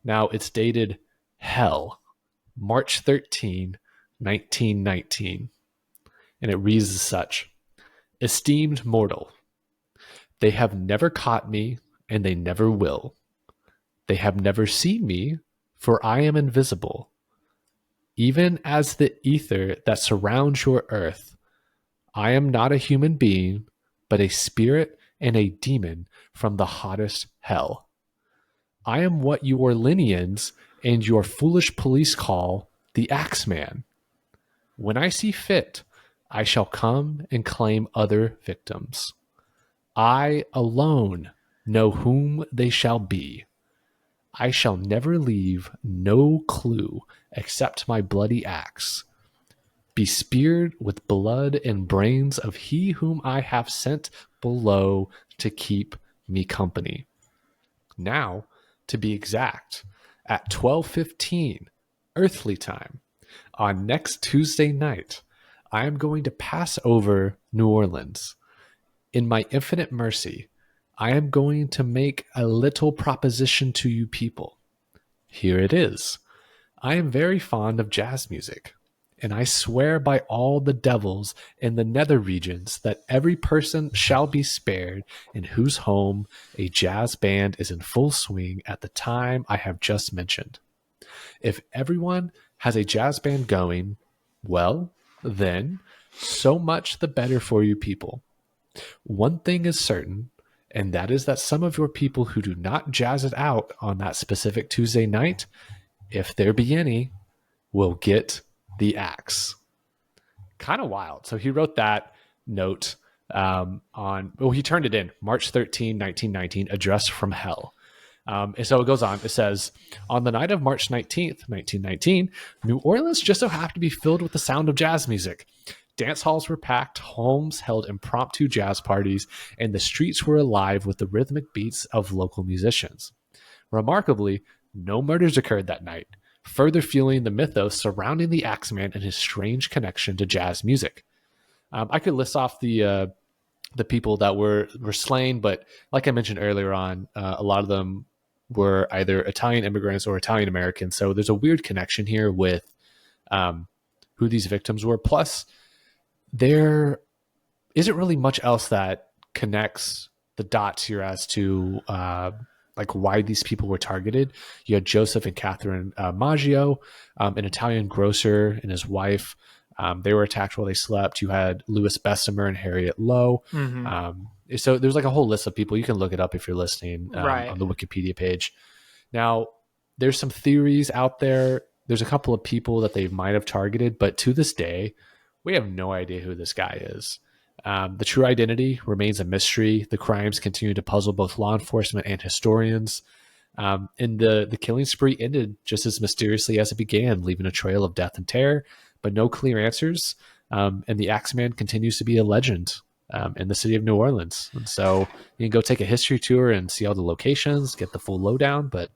Now, it's dated Hell, March 13, 1919. And it reads as such. Esteemed mortal, they have never caught me, and they never will. They have never seen me, for I am invisible. Even as the ether that surrounds your earth, I am not a human being, but a spirit and a demon from the hottest hell. I am what you Orleanians and your foolish police call the Axeman. When I see fit, I shall come and claim other victims. I alone know whom they shall be. I shall never leave no clue except my bloody axe, be speared with blood and brains of he whom I have sent below to keep me company. Now, to be exact, at 12:15 earthly time, on next Tuesday night, I am going to pass over New Orleans. In my infinite mercy, I am going to make a little proposition to you people. Here it is. I am very fond of jazz music, and I swear by all the devils in the nether regions that every person shall be spared in whose home a jazz band is in full swing at the time I have just mentioned. If everyone has a jazz band going, well, then, so much the better for you people. One thing is certain, and that is that some of your people who do not jazz it out on that specific Tuesday night, if there be any, will get the axe. Kind of wild. So he wrote that note he turned it in March 13, 1919, address from hell. And so it goes on. It says, on the night of March 19th, 1919, New Orleans just so happened to be filled with the sound of jazz music. Dance halls were packed, homes held impromptu jazz parties, and the streets were alive with the rhythmic beats of local musicians. Remarkably, no murders occurred that night, further fueling the mythos surrounding the Axeman and his strange connection to jazz music. I could list off the people that were slain, but like I mentioned earlier on, a lot of them were either Italian immigrants or Italian Americans. So there's a weird connection here with who these victims were. Plus, there isn't really much else that connects the dots here as to like why these people were targeted. You had Joseph and Catherine Maggio, an Italian grocer, and his wife. They were attacked while they slept. You had Louis Bessemer and Harriet Lowe. Mm-hmm. So there's like a whole list of people. You can look it up if you're listening on the Wikipedia page. Now, there's some theories out there. There's a couple of people that they might have targeted, but to this day, we have no idea who this guy is. The true identity remains a mystery. The crimes continue to puzzle both law enforcement and historians. And the killing spree ended just as mysteriously as it began, leaving a trail of death and terror, but no clear answers. And the Axeman continues to be a legend in the city of New Orleans. And so you can go take a history tour and see all the locations, get the full lowdown, but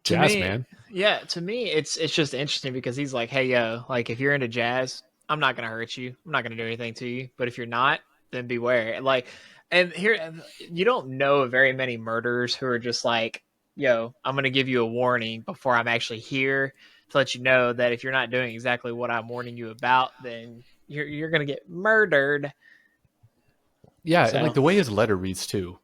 jazz, man. Yeah, to me, it's just interesting because he's like, hey, yo, like if you're into jazz, I'm not going to hurt you. I'm not going to do anything to you. But if you're not, then beware. Like, and here, you don't know very many murderers who are just like, yo, I'm going to give you a warning before I'm actually here to let you know that if you're not doing exactly what I'm warning you about, then you're going to get murdered. Yeah, and like So the way his letter reads too.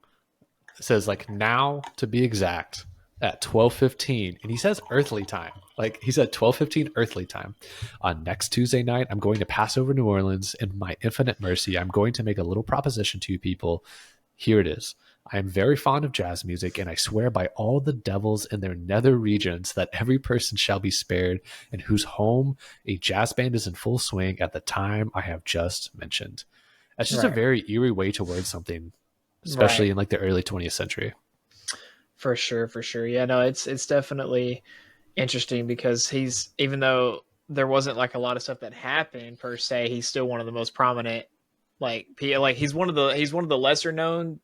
It says like now to be exact at 12:15, and he says earthly time. Like he said 12:15 earthly time. On next Tuesday night, I'm going to pass over New Orleans. In my infinite mercy, I'm going to make a little proposition to you people. Here it is. I am very fond of jazz music, and I swear by all the devils in their nether regions that every person shall be spared in whose home a jazz band is in full swing at the time I have just mentioned. That's just a right, very eerie way to word something, especially right, in like the early 20th century. for sure, for sure. Yeah, no, it's definitely interesting because he's, even though there wasn't like a lot of stuff that happened per se, he's still one of the most prominent. Like he's one of the lesser known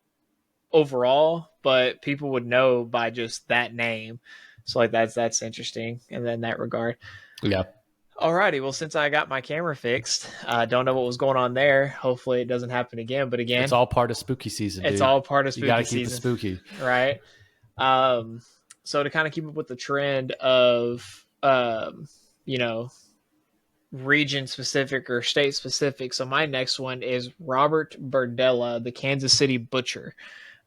overall, but people would know by just that name. So like that's interesting. And then that regard. Yeah, Alrighty, well, since I got my camera fixed, I don't know what was going on there. Hopefully, it doesn't happen again. But it's again, all part of spooky season, it's dude. all part of You got spooky to keep it season, spooky. right? Um, so to kind of keep up with the trend of, you know, region specific or state specific. So my next one is Robert Berdella, the Kansas City Butcher.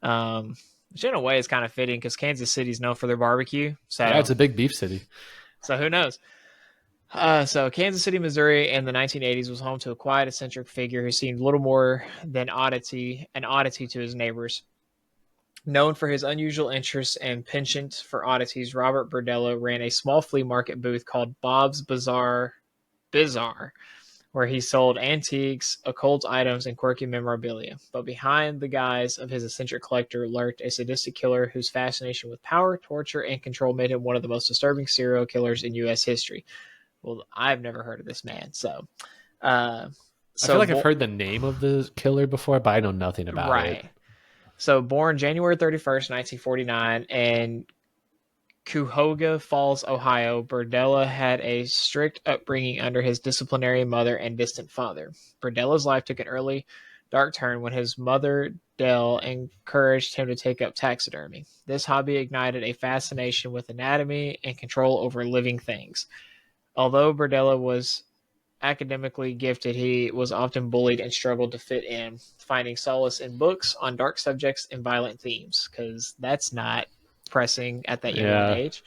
Which in a way is kind of fitting because Kansas City is known for their barbecue. Yeah, So it's a big beef city. who knows? So Kansas City, Missouri in the 1980s was home to a quiet, eccentric figure who seemed little more than an oddity to his neighbors. Known for his unusual interests and penchant for oddities, Robert Berdella ran a small flea market booth called Bob's Bizarre, where he sold antiques, occult items, and quirky memorabilia. But behind the guise of his eccentric collector lurked a sadistic killer whose fascination with power, torture, and control made him one of the most disturbing serial killers in U.S. history. Well, I've never heard of this man, so uh, I feel so like I've heard the name of the killer before, but I know nothing about it. right. So born January 31st, 1949, in Cuyahoga Falls, Ohio, Berdella had a strict upbringing under his disciplinary mother and distant father. Berdella's life took an early dark turn when his mother, Dell, encouraged him to take up taxidermy. This hobby ignited a fascination with anatomy and control over living things. Although Berdella was academically gifted, he was often bullied and struggled to fit in, finding solace in books on dark subjects and violent themes, because that's not pressing at that young of an Yeah, age.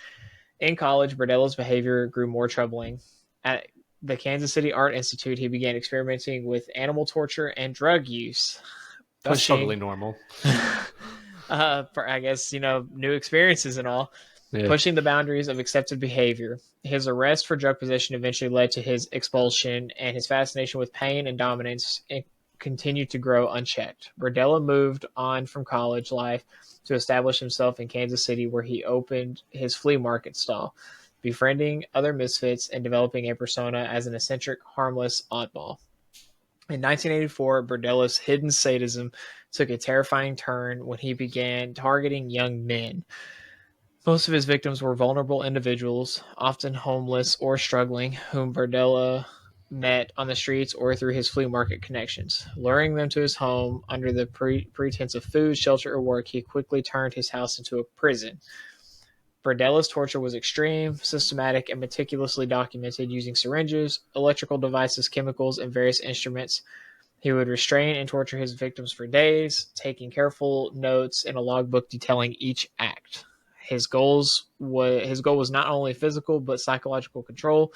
In college, Berdella's behavior grew more troubling. At the Kansas City Art Institute, he began experimenting with animal torture and drug use, that's totally pushing, normal. for, I guess, new experiences and all, Yeah. pushing the boundaries of accepted behavior. His arrest for drug possession eventually led to his expulsion, and his fascination with pain and dominance continued to grow unchecked. Berdella moved on from college life to establish himself in Kansas City, where he opened his flea market stall, befriending other misfits and developing a persona as an eccentric, harmless oddball. In 1984, Berdella's hidden sadism took a terrifying turn when he began targeting young men. Most of his victims were vulnerable individuals, often homeless or struggling, whom Berdella met on the streets or through his flea market connections. Luring them to his home under the pretense of food, shelter, or work, he quickly turned his house into a prison. Berdella's torture was extreme, systematic, and meticulously documented using syringes, electrical devices, chemicals, and various instruments. He would restrain and torture his victims for days, taking careful notes in a logbook detailing each act. His goal was not only physical but psychological control.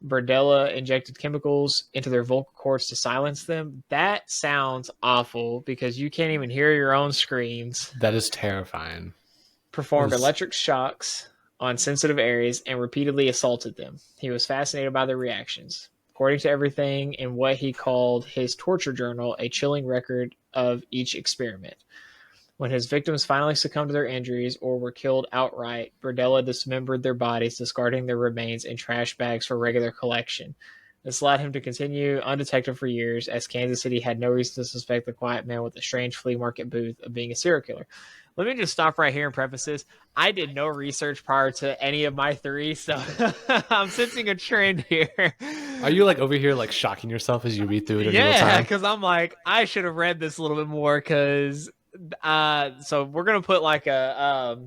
Berdella injected chemicals into their vocal cords to silence them. That sounds awful because you can't even hear your own screams. That is terrifying. Performed It's- electric shocks on sensitive areas and repeatedly assaulted them. He was fascinated by their reactions. According to everything in what he called his torture journal, a chilling record of each experiment. When his victims finally succumbed to their injuries or were killed outright, Berdella dismembered their bodies, discarding their remains in trash bags for regular collection. This allowed him to continue undetected for years, as Kansas City had no reason to suspect the quiet man with a strange flea market booth of being a serial killer. Let me just stop right here and preface this. I did no research prior to any of my three, so I'm sensing a trend here. Are you like over here like shocking yourself as you read through it in real Yeah, time? because I'm like, I should have read this a little bit more, because so we're gonna put like a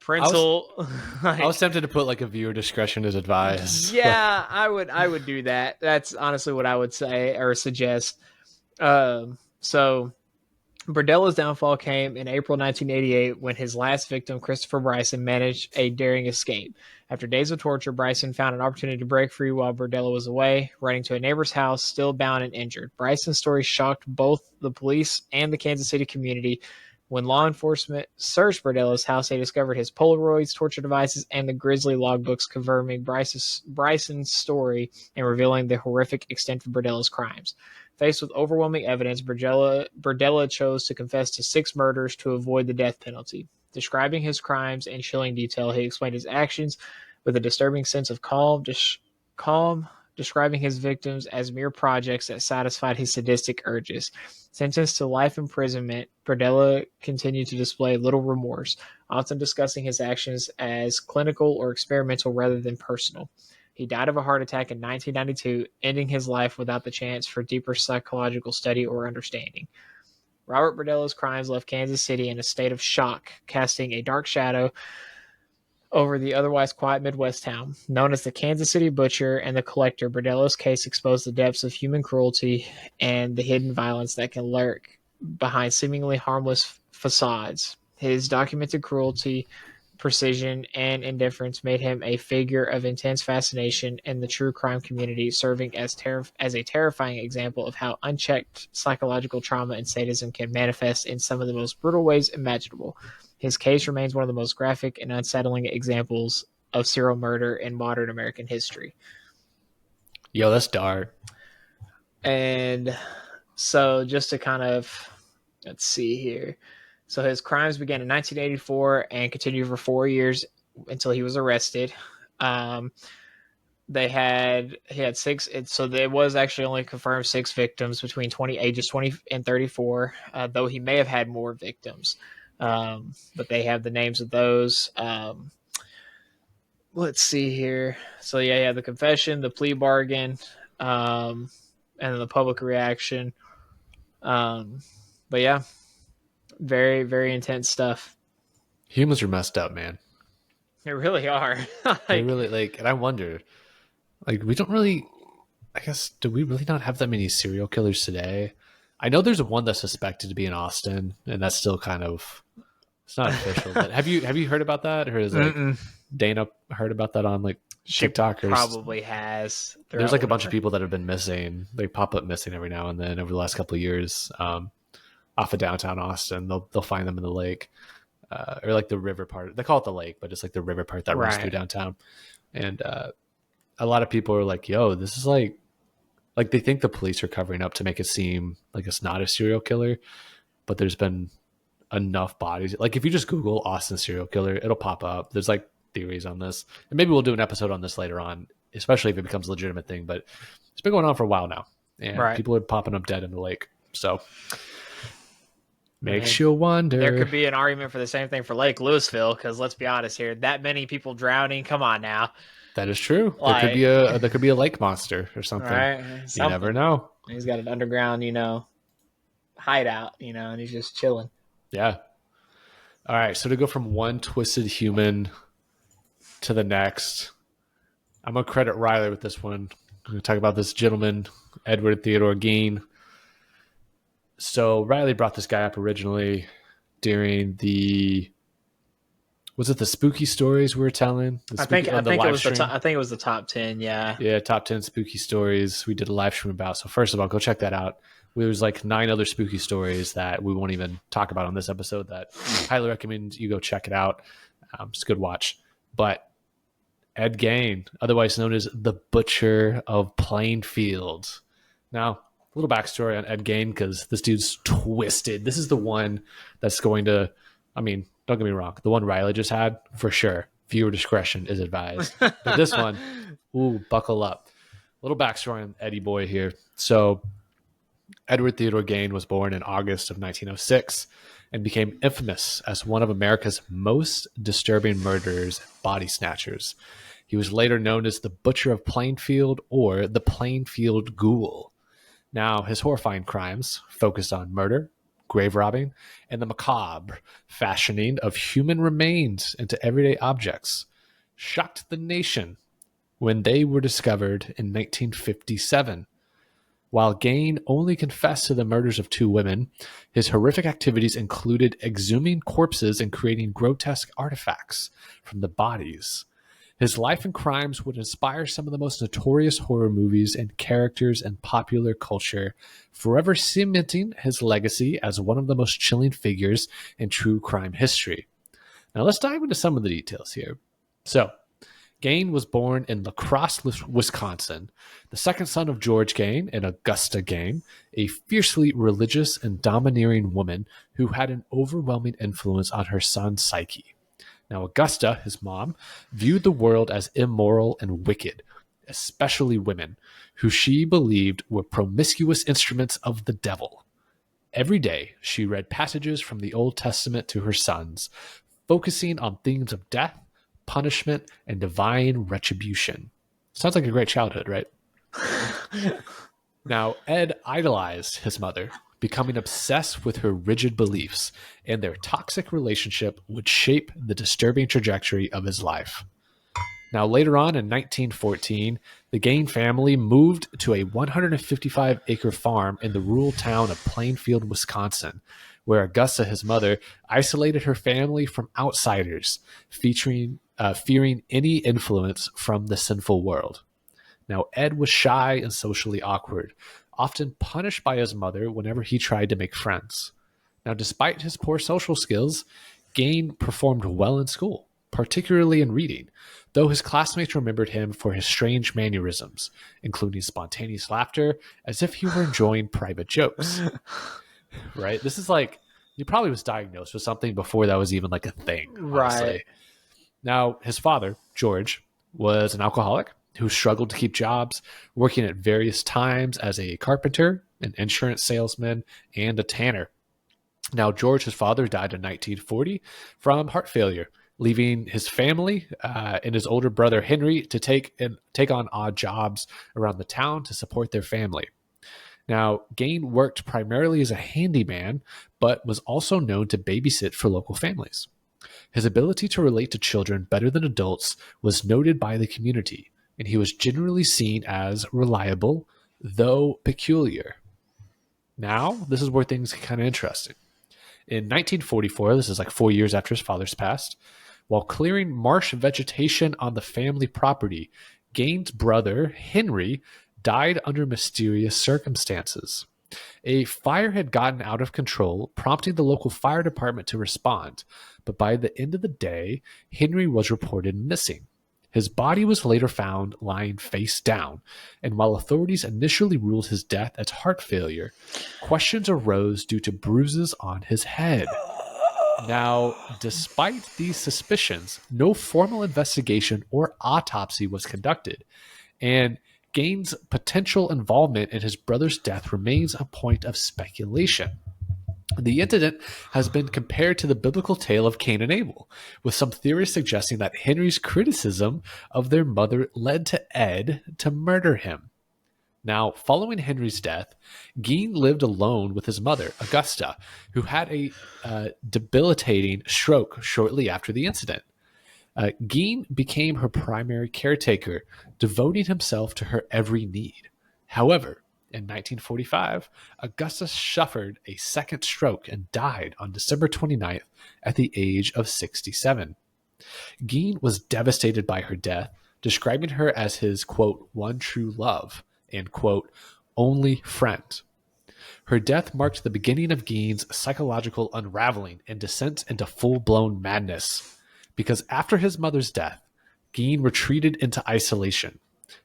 parental. I was tempted to put like a viewer discretion is advised. Yeah, I would do that. That's honestly what I would say or suggest. So Berdella's downfall came in April 1988 when his last victim, Christopher Bryson, managed a daring escape. After days of torture, Bryson found an opportunity to break free while Berdella was away, running to a neighbor's house, still bound and injured. Bryson's story shocked both the police and the Kansas City community. When law enforcement searched Berdella's house, they discovered his Polaroids, torture devices, and the grisly logbooks confirming Bryson's story and revealing the horrific extent of Berdella's crimes. Faced with overwhelming evidence, Berdella chose to confess to 6 murders to avoid the death penalty. Describing his crimes in chilling detail, he explained his actions with a disturbing sense of calm, describing his victims as mere projects that satisfied his sadistic urges. Sentenced to life imprisonment, Berdella continued to display little remorse, often discussing his actions as clinical or experimental rather than personal. He died of a heart attack in 1992, ending his life without the chance for deeper psychological study or understanding. Robert Berdella's crimes left Kansas City in a state of shock, casting a dark shadow over the otherwise quiet Midwest town. Known as the Kansas City Butcher and the Collector, Berdella's case exposed the depths of human cruelty and the hidden violence that can lurk behind seemingly harmless facades. His documented cruelty, precision, and indifference made him a figure of intense fascination in the true crime community, serving as a terrifying example of how unchecked psychological trauma and sadism can manifest in some of the most brutal ways imaginable. His case remains one of the most graphic and unsettling examples of serial murder in modern American history. Yo, that's dark. And so just to kind of, let's see here. So his crimes began in 1984 and continued for 4 years until he was arrested. He had 6. So there was actually only confirmed 6 victims between ages 20 and 34, though he may have had more victims. But they have the names of those. Let's see here. So yeah, the confession, the plea bargain, and then the public reaction. But yeah. Very, very intense stuff. Humans are messed up, man. They really are. They really and I wonder, we don't really, I guess, do we really not have that many serial killers today? I know there's one that's suspected to be in Austin, and that's still kind of, it's not official. But have you heard about that? Or has Dana heard about that on TikTok? Probably has. There's a bunch of people that have been missing. They pop up missing every now and then over the last couple of years. Off of downtown Austin, they'll find them in the lake, or the river part. They call it the lake, but it's the river part that runs through downtown. And a lot of people are like, "Yo, this is like they think the police are covering up to make it seem like it's not a serial killer." But there's been enough bodies. If you just Google Austin serial killer, it'll pop up. There's theories on this, and maybe we'll do an episode on this later on, especially if it becomes a legitimate thing. But it's been going on for a while now, and people are popping up dead in the lake. So. Makes you wonder. There could be an argument for the same thing for Lake Louisville, because let's be honest here, that many people drowning. Come on now. That is true. There could be a lake monster or something. Right? You never know. He's got an underground, hideout, and he's just chilling. Yeah. All right. So to go from one twisted human to the next, I'm gonna credit Riley with this one. I'm gonna talk about this gentleman, Edward Theodore Gein. So Riley brought this guy up originally during was it the spooky stories we were telling? I think it was the top 10. Yeah. Yeah. Top 10 spooky stories we did a live stream about. So first of all, go check that out. There was 9 other spooky stories that we won't even talk about on this episode that I highly recommend you go check it out. It's a good watch. But Ed Gein, otherwise known as the Butcher of Plainfield. Now, a little backstory on Ed Gein, because this dude's twisted. This is the one that's going to, don't get me wrong, the one Riley just had, for sure, viewer discretion is advised. But this one, buckle up. A little backstory on Eddie Boy here. So Edward Theodore Gein was born in August of 1906 and became infamous as one of America's most disturbing murderers and body snatchers. He was later known as the Butcher of Plainfield or the Plainfield Ghoul. Now, his horrifying crimes focused on murder, grave robbing, and the macabre fashioning of human remains into everyday objects shocked the nation when they were discovered in 1957. While Gein only confessed to the murders of 2 women, his horrific activities included exhuming corpses and creating grotesque artifacts from the bodies. His life and crimes would inspire some of the most notorious horror movies and characters in popular culture, forever cementing his legacy as one of the most chilling figures in true crime history. Now let's dive into some of the details here. So, Gein was born in La Crosse, Wisconsin, the second son of George Gein and Augusta Gein, a fiercely religious and domineering woman who had an overwhelming influence on her son's psyche. Now, Augusta, his mom, viewed the world as immoral and wicked, especially women, who she believed were promiscuous instruments of the devil. Every day, she read passages from the Old Testament to her sons, focusing on themes of death, punishment, and divine retribution. Sounds like a great childhood, right? Now, Ed idolized his mother, becoming obsessed with her rigid beliefs, and their toxic relationship would shape the disturbing trajectory of his life. Now, later on in 1914, the Gein family moved to a 155-acre farm in the rural town of Plainfield, Wisconsin, where Augusta, his mother, isolated her family from outsiders, fearing any influence from the sinful world. Now, Ed was shy and socially awkward, often punished by his mother whenever he tried to make friends. Now, despite his poor social skills, Gein performed well in school, particularly in reading, though his classmates remembered him for his strange mannerisms, including spontaneous laughter, as if he were enjoying private jokes. Right? This is like, he probably was diagnosed with something before that was even like a thing, honestly. Right. Now, his father, George, was an alcoholic who struggled to keep jobs, working at various times as a carpenter, an insurance salesman, and a tanner. Now, George, his father, died in 1940 from heart failure, leaving his family and his older brother Henry to take on odd jobs around the town to support their family. Now, Gein worked primarily as a handyman, but was also known to babysit for local families. His ability to relate to children better than adults was noted by the community, and he was generally seen as reliable, though peculiar. Now, this is where things get kind of interesting. In 1944, this is like 4 years after his father's passed, while clearing marsh vegetation on the family property, Gein's brother, Henry, died under mysterious circumstances. A fire had gotten out of control, prompting the local fire department to respond, but by the end of the day, Henry was reported missing. His body was later found lying face down, and while authorities initially ruled his death as heart failure, questions arose due to bruises on his head. Now, despite these suspicions, no formal investigation or autopsy was conducted, and Gein's potential involvement in his brother's death remains a point of speculation. The incident has been compared to the biblical tale of Cain and Abel, with some theorists suggesting that Henry's criticism of their mother led to Ed to murder him. Now, following Henry's death, Gein lived alone with his mother, Augusta, who had a debilitating stroke shortly after the incident. Gein became her primary caretaker, devoting himself to her every need. However, in 1945, Augusta suffered a second stroke and died on December 29th at the age of 67. Gein was devastated by her death, describing her as his, quote, one true love, and, quote, only friend. Her death marked the beginning of Gein's psychological unraveling and descent into full-blown madness. Because after his mother's death, Gein retreated into isolation.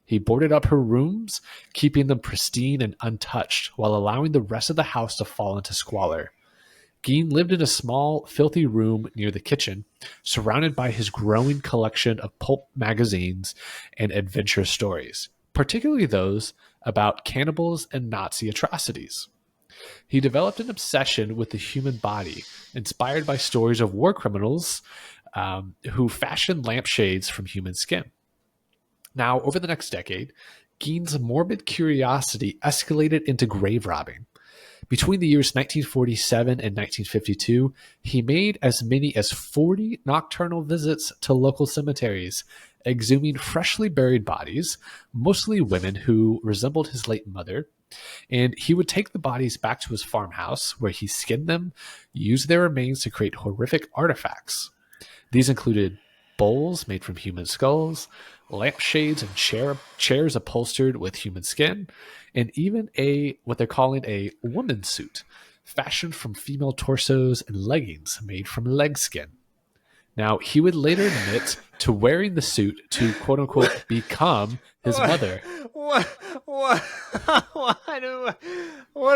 He boarded up her rooms, keeping them pristine and untouched, while allowing the rest of the house to fall into squalor. Gein lived in a small, filthy room near the kitchen, surrounded by his growing collection of pulp magazines and adventure stories, particularly those about cannibals and Nazi atrocities. He developed an obsession with the human body, inspired by stories of war criminals who fashioned lampshades from human skin. Now, over the next decade, Gein's morbid curiosity escalated into grave robbing. Between the years 1947 and 1952, he made as many as 40 nocturnal visits to local cemeteries, exhuming freshly buried bodies, mostly women who resembled his late mother, And he would take the bodies back to his farmhouse where he skinned them, used their remains to create horrific artifacts. These included bowls made from human skulls, lampshades and chairs upholstered with human skin, and even what they're calling a woman suit, fashioned from female torsos and leggings made from leg skin. Now, he would later admit to wearing the suit to quote unquote become his mother. What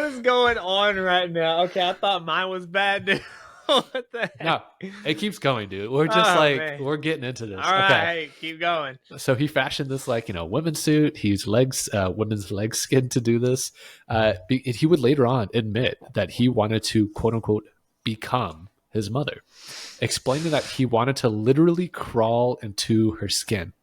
is going on right now? Okay, I thought mine was bad, dude. What the heck? No, it keeps going, dude. We're just we're getting into this. All right, keep going. So he fashioned this women's suit. He used women's leg skin to do this. He would later on admit that he wanted to quote unquote become his mother, explaining that he wanted to literally crawl into her skin.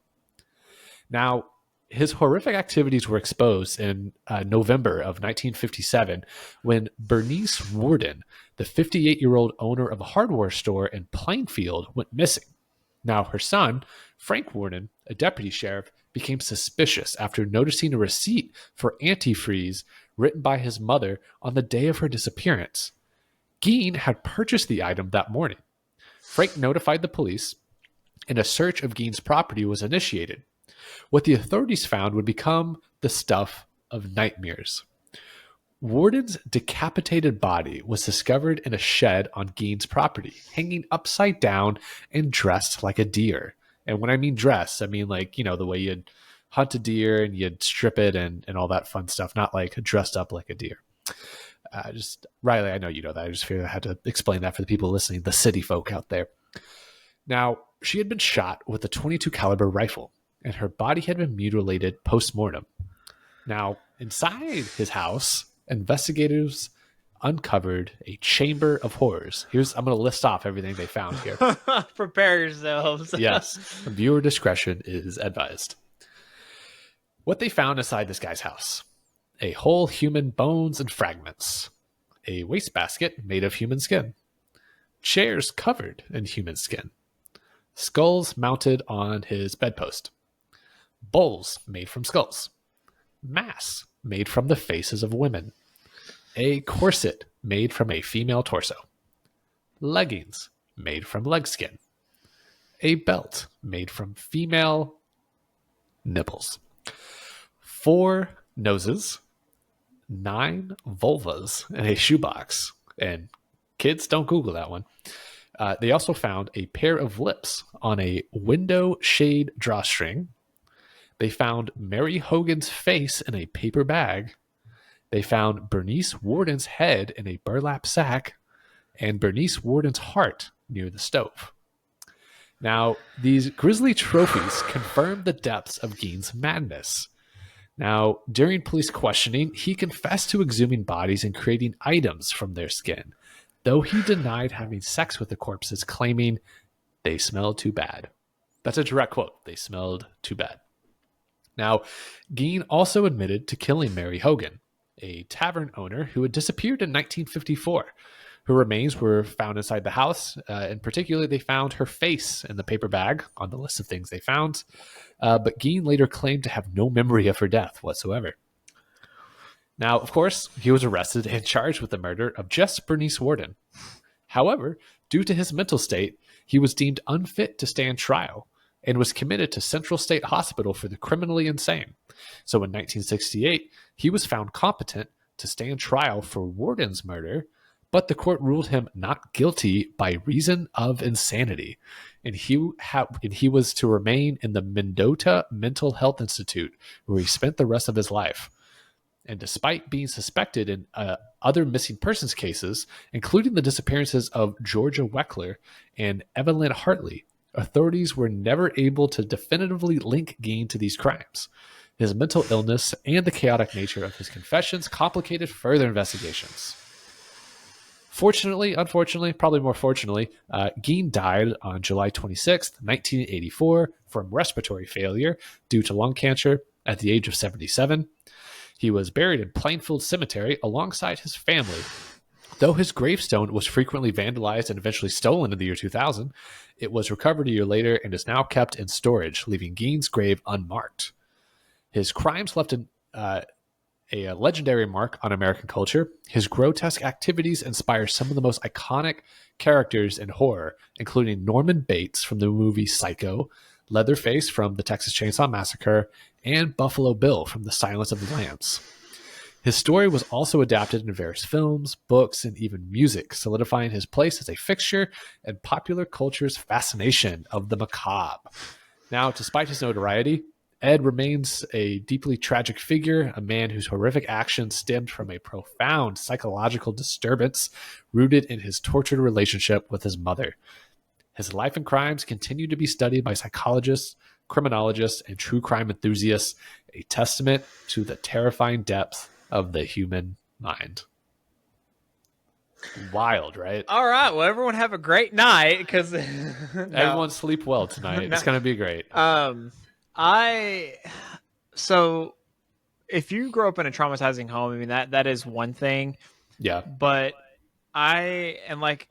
Now, his horrific activities were exposed in November of 1957 when Bernice Worden, the 58-year-old owner of a hardware store in Plainfield, went missing. Now, her son, Frank Worden, a deputy sheriff, became suspicious after noticing a receipt for antifreeze written by his mother on the day of her disappearance. Gein had purchased the item that morning. Frank notified the police, and a search of Gein's property was initiated. What the authorities found would become the stuff of nightmares. Worden's decapitated body was discovered in a shed on Gein's property, hanging upside down and dressed like a deer. And when I mean dress, I mean the way you'd hunt a deer and you'd strip it and all that fun stuff, not like dressed up like a deer. Riley, I know you know that. I just figured I had to explain that for the people listening, the city folk out there. Now, she had been shot with a .22 caliber rifle, and her body had been mutilated post-mortem. Now, inside his house, investigators uncovered a chamber of horrors. I'm going to list off everything they found here. Prepare yourselves. Yes, viewer discretion is advised. What they found inside this guy's house: a whole human bones and fragments, a wastebasket made of human skin, chairs covered in human skin, skulls mounted on his bedpost, bowls made from skulls, masks made from the faces of women, a corset made from a female torso, leggings made from leg skin, a belt made from female nipples, 4 noses, 9 vulvas, and a shoebox. And kids, don't Google that one. They also found a pair of lips on a window shade drawstring. They found Mary Hogan's face in a paper bag. They found Bernice Worden's head in a burlap sack, and Bernice Worden's heart near the stove. Now, these grisly trophies confirmed the depths of Gein's madness. Now, during police questioning, he confessed to exhuming bodies and creating items from their skin, though he denied having sex with the corpses, claiming they smelled too bad. That's a direct quote. They smelled too bad. Now, Gein also admitted to killing Mary Hogan, a tavern owner who had disappeared in 1954. Her remains were found inside the house, and particularly they found her face in the paper bag on the list of things they found. But Gein later claimed to have no memory of her death whatsoever. Now, of course, he was arrested and charged with the murder of just Bernice Worden. However, due to his mental state, he was deemed unfit to stand trial and was committed to Central State Hospital for the criminally insane. So in 1968, he was found competent to stand trial for Worden's murder, but the court ruled him not guilty by reason of insanity, and he was to remain in the Mendota Mental Health Institute, where he spent the rest of his life. And despite being suspected in other missing persons cases, including the disappearances of Georgia Weckler and Evelyn Hartley, authorities were never able to definitively link Gein to these crimes. His mental illness and the chaotic nature of his confessions complicated further investigations. Unfortunately, probably more fortunately, Gein died on July 26, 1984, from respiratory failure due to lung cancer at the age of 77. He was buried in Plainfield Cemetery alongside his family. Though his gravestone was frequently vandalized and eventually stolen in the year 2000, it was recovered a year later and is now kept in storage, leaving Gein's grave unmarked. His crimes left a legendary mark on American culture. His grotesque activities inspire some of the most iconic characters in horror, including Norman Bates from the movie Psycho, Leatherface from the Texas Chainsaw Massacre, and Buffalo Bill from The Silence of the Lambs. His story was also adapted in various films, books, and even music, solidifying his place as a fixture in popular culture's fascination of the macabre. Now, despite his notoriety, Ed remains a deeply tragic figure, a man whose horrific actions stemmed from a profound psychological disturbance rooted in his tortured relationship with his mother. His life and crimes continue to be studied by psychologists, criminologists, and true crime enthusiasts, a testament to the terrifying depth of the human mind. Wild, right? All right. Well, everyone have a great night because Everyone sleep well tonight. No. It's going to be great. So if you grow up in a traumatizing home, I mean that is one thing. Yeah. But I am like,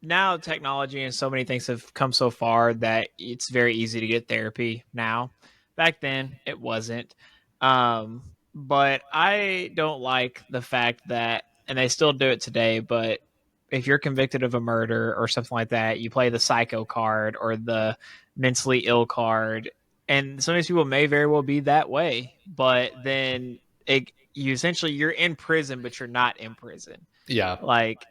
now technology and so many things have come so far that it's very easy to get therapy now. Back then it wasn't. But I don't like the fact that, and they still do it today, but if you're convicted of a murder or something like that, you play the psycho card or the mentally ill card. And some of these people may very well be that way, but then you're in prison, but you're not in prison. Yeah. Like,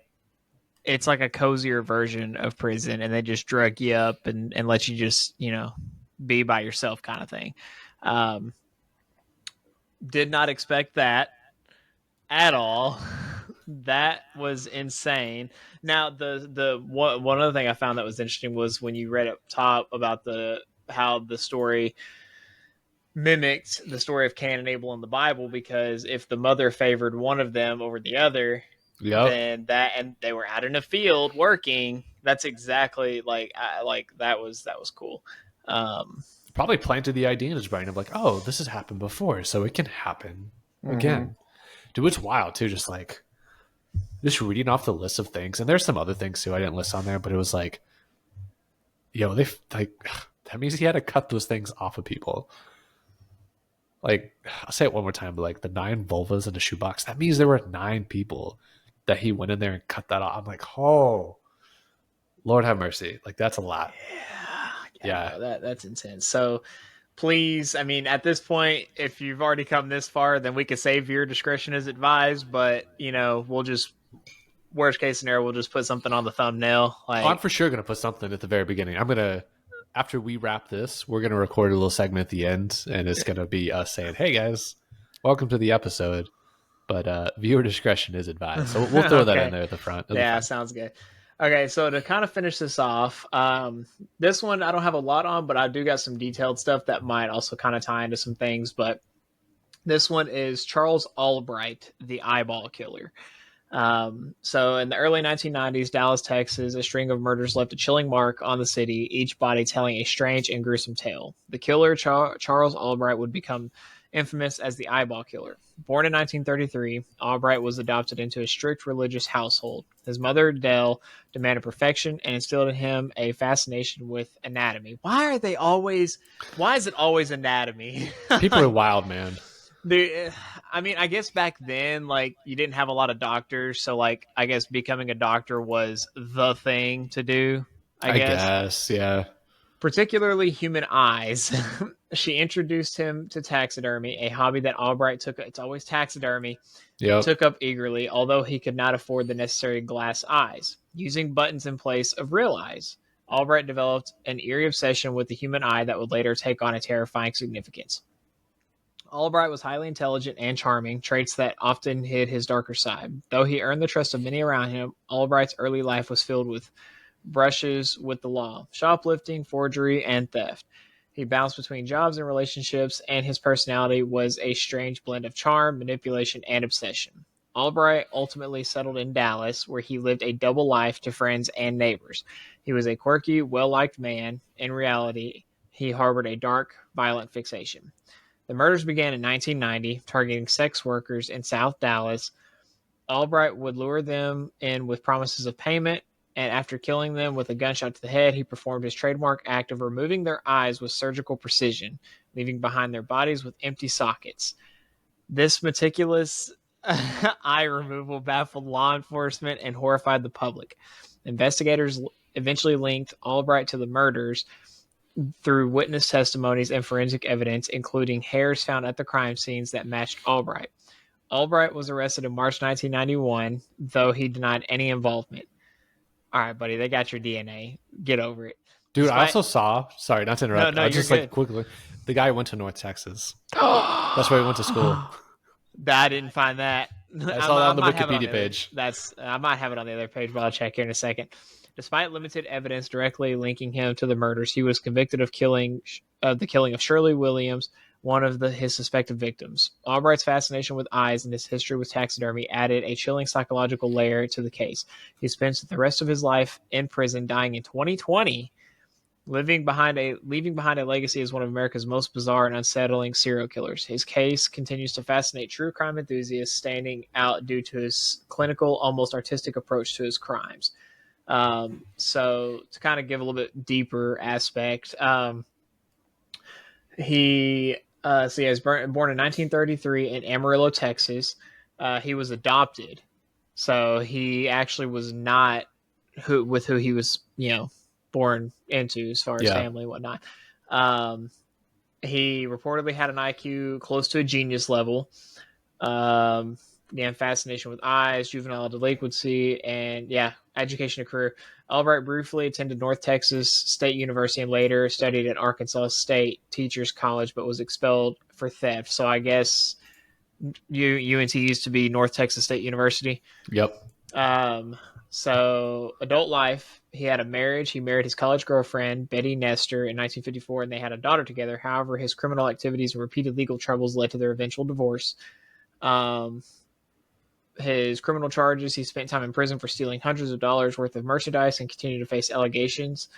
it's like a cozier version of prison, and they just drug you up and let you just, be by yourself kind of thing. Did not expect that at all. That was insane. Now, the one other thing I found that was interesting was when you read up top about how the story mimicked the story of Cain and Abel in the Bible, because if the mother favored one of them over the other, then and they were out in a field working. That's exactly that was cool. Probably planted the idea in his brain of like, oh, this has happened before, so it can happen again. Dude, it's wild too. Just reading off the list of things, and there's some other things too I didn't list on there, but it was like, that means he had to cut those things off of people. Like, I'll say it one more time, but like the 9 vulvas in a shoebox, that means there were 9 people that he went in there and cut that off. I'm like, oh, Lord have mercy. Like, that's a lot. Yeah. No, that's intense. So please, I mean, at this point, if you've already come this far, then we could say viewer discretion is advised, but we'll just, worst case scenario, we'll just put something on the thumbnail. I'm for sure going to put something at the very beginning. After we wrap this, we're going to record a little segment at the end, and it's going to be us saying, hey guys, welcome to the episode, but viewer discretion is advised. So we'll throw that in there at the front. Sounds good. Okay, so to kind of finish this off, this one I don't have a lot on, but I do got some detailed stuff that might also kind of tie into some things. But this one is Charles Albright, the eyeball killer. So in the early 1990s, Dallas, Texas, a string of murders left a chilling mark on the city, each body telling a strange and gruesome tale. The killer, Charles Albright, would become infamous as the eyeball killer. Born in 1933, Albright was adopted into a strict religious household. His mother, Dell, demanded perfection and instilled in him a fascination with anatomy. Why is it always anatomy? People are wild, man. I mean, I guess back then, you didn't have a lot of doctors, so I guess becoming a doctor was the thing to do. I guess, yeah. Particularly human eyes. She introduced him to taxidermy, a hobby that Albright it's always taxidermy, took up eagerly, although he could not afford the necessary glass eyes. Using buttons in place of real eyes, Albright developed an eerie obsession with the human eye that would later take on a terrifying significance. Albright was highly intelligent and charming, traits that often hid his darker side. Though he earned the trust of many around him, Albright's early life was filled with brushes with the law, shoplifting, forgery, and theft. He bounced between jobs and relationships, and his personality was a strange blend of charm, manipulation, and obsession. Albright ultimately settled in Dallas, where he lived a double life to friends and neighbors. He was a quirky, well-liked man. In reality, he harbored a dark, violent fixation. The murders began in 1990, targeting sex workers in South Dallas. Albright would lure them in with promises of payment, and after killing them with a gunshot to the head, he performed his trademark act of removing their eyes with surgical precision, leaving behind their bodies with empty sockets. This meticulous eye removal baffled law enforcement and horrified the public. Investigators eventually linked Albright to the murders through witness testimonies and forensic evidence, including hairs found at the crime scenes that matched Albright. Albright was arrested in March 1991, though he denied any involvement. All right, buddy, they got your DNA. Get over it. Dude, I also saw, sorry, not to interrupt. No, I you're just good. like quickly, the guy went to North Texas. That's where he went to school. I didn't find that. I saw that on the Wikipedia page. I might have it on the other page, but I'll check here in a second. Despite limited evidence directly linking him to the murders, he was convicted of the killing of Shirley Williams, one of his suspected victims. Albright's fascination with eyes and his history with taxidermy added a chilling psychological layer to the case. He spent the rest of his life in prison, dying in 2020, leaving behind a legacy as one of America's most bizarre and unsettling serial killers. His case continues to fascinate true crime enthusiasts, standing out due to his clinical, almost artistic approach to his crimes. So to kind of give a little bit deeper aspect, he was born in 1933 in Amarillo, Texas. He was adopted, so he actually was not who he was, born into as far as family and whatnot. He reportedly had an IQ close to a genius level. Again, fascination with eyes, juvenile delinquency, and education and career. Albright briefly attended North Texas State University and later studied at Arkansas State Teachers College, but was expelled for theft. So I guess UNT used to be North Texas State University. Yep. So adult life, he had a marriage. He married his college girlfriend, Betty Nestor, in 1954, and they had a daughter together. However, his criminal activities and repeated legal troubles led to their eventual divorce. His criminal charges, he spent time in prison for stealing hundreds of dollars worth of merchandise and continued to face allegations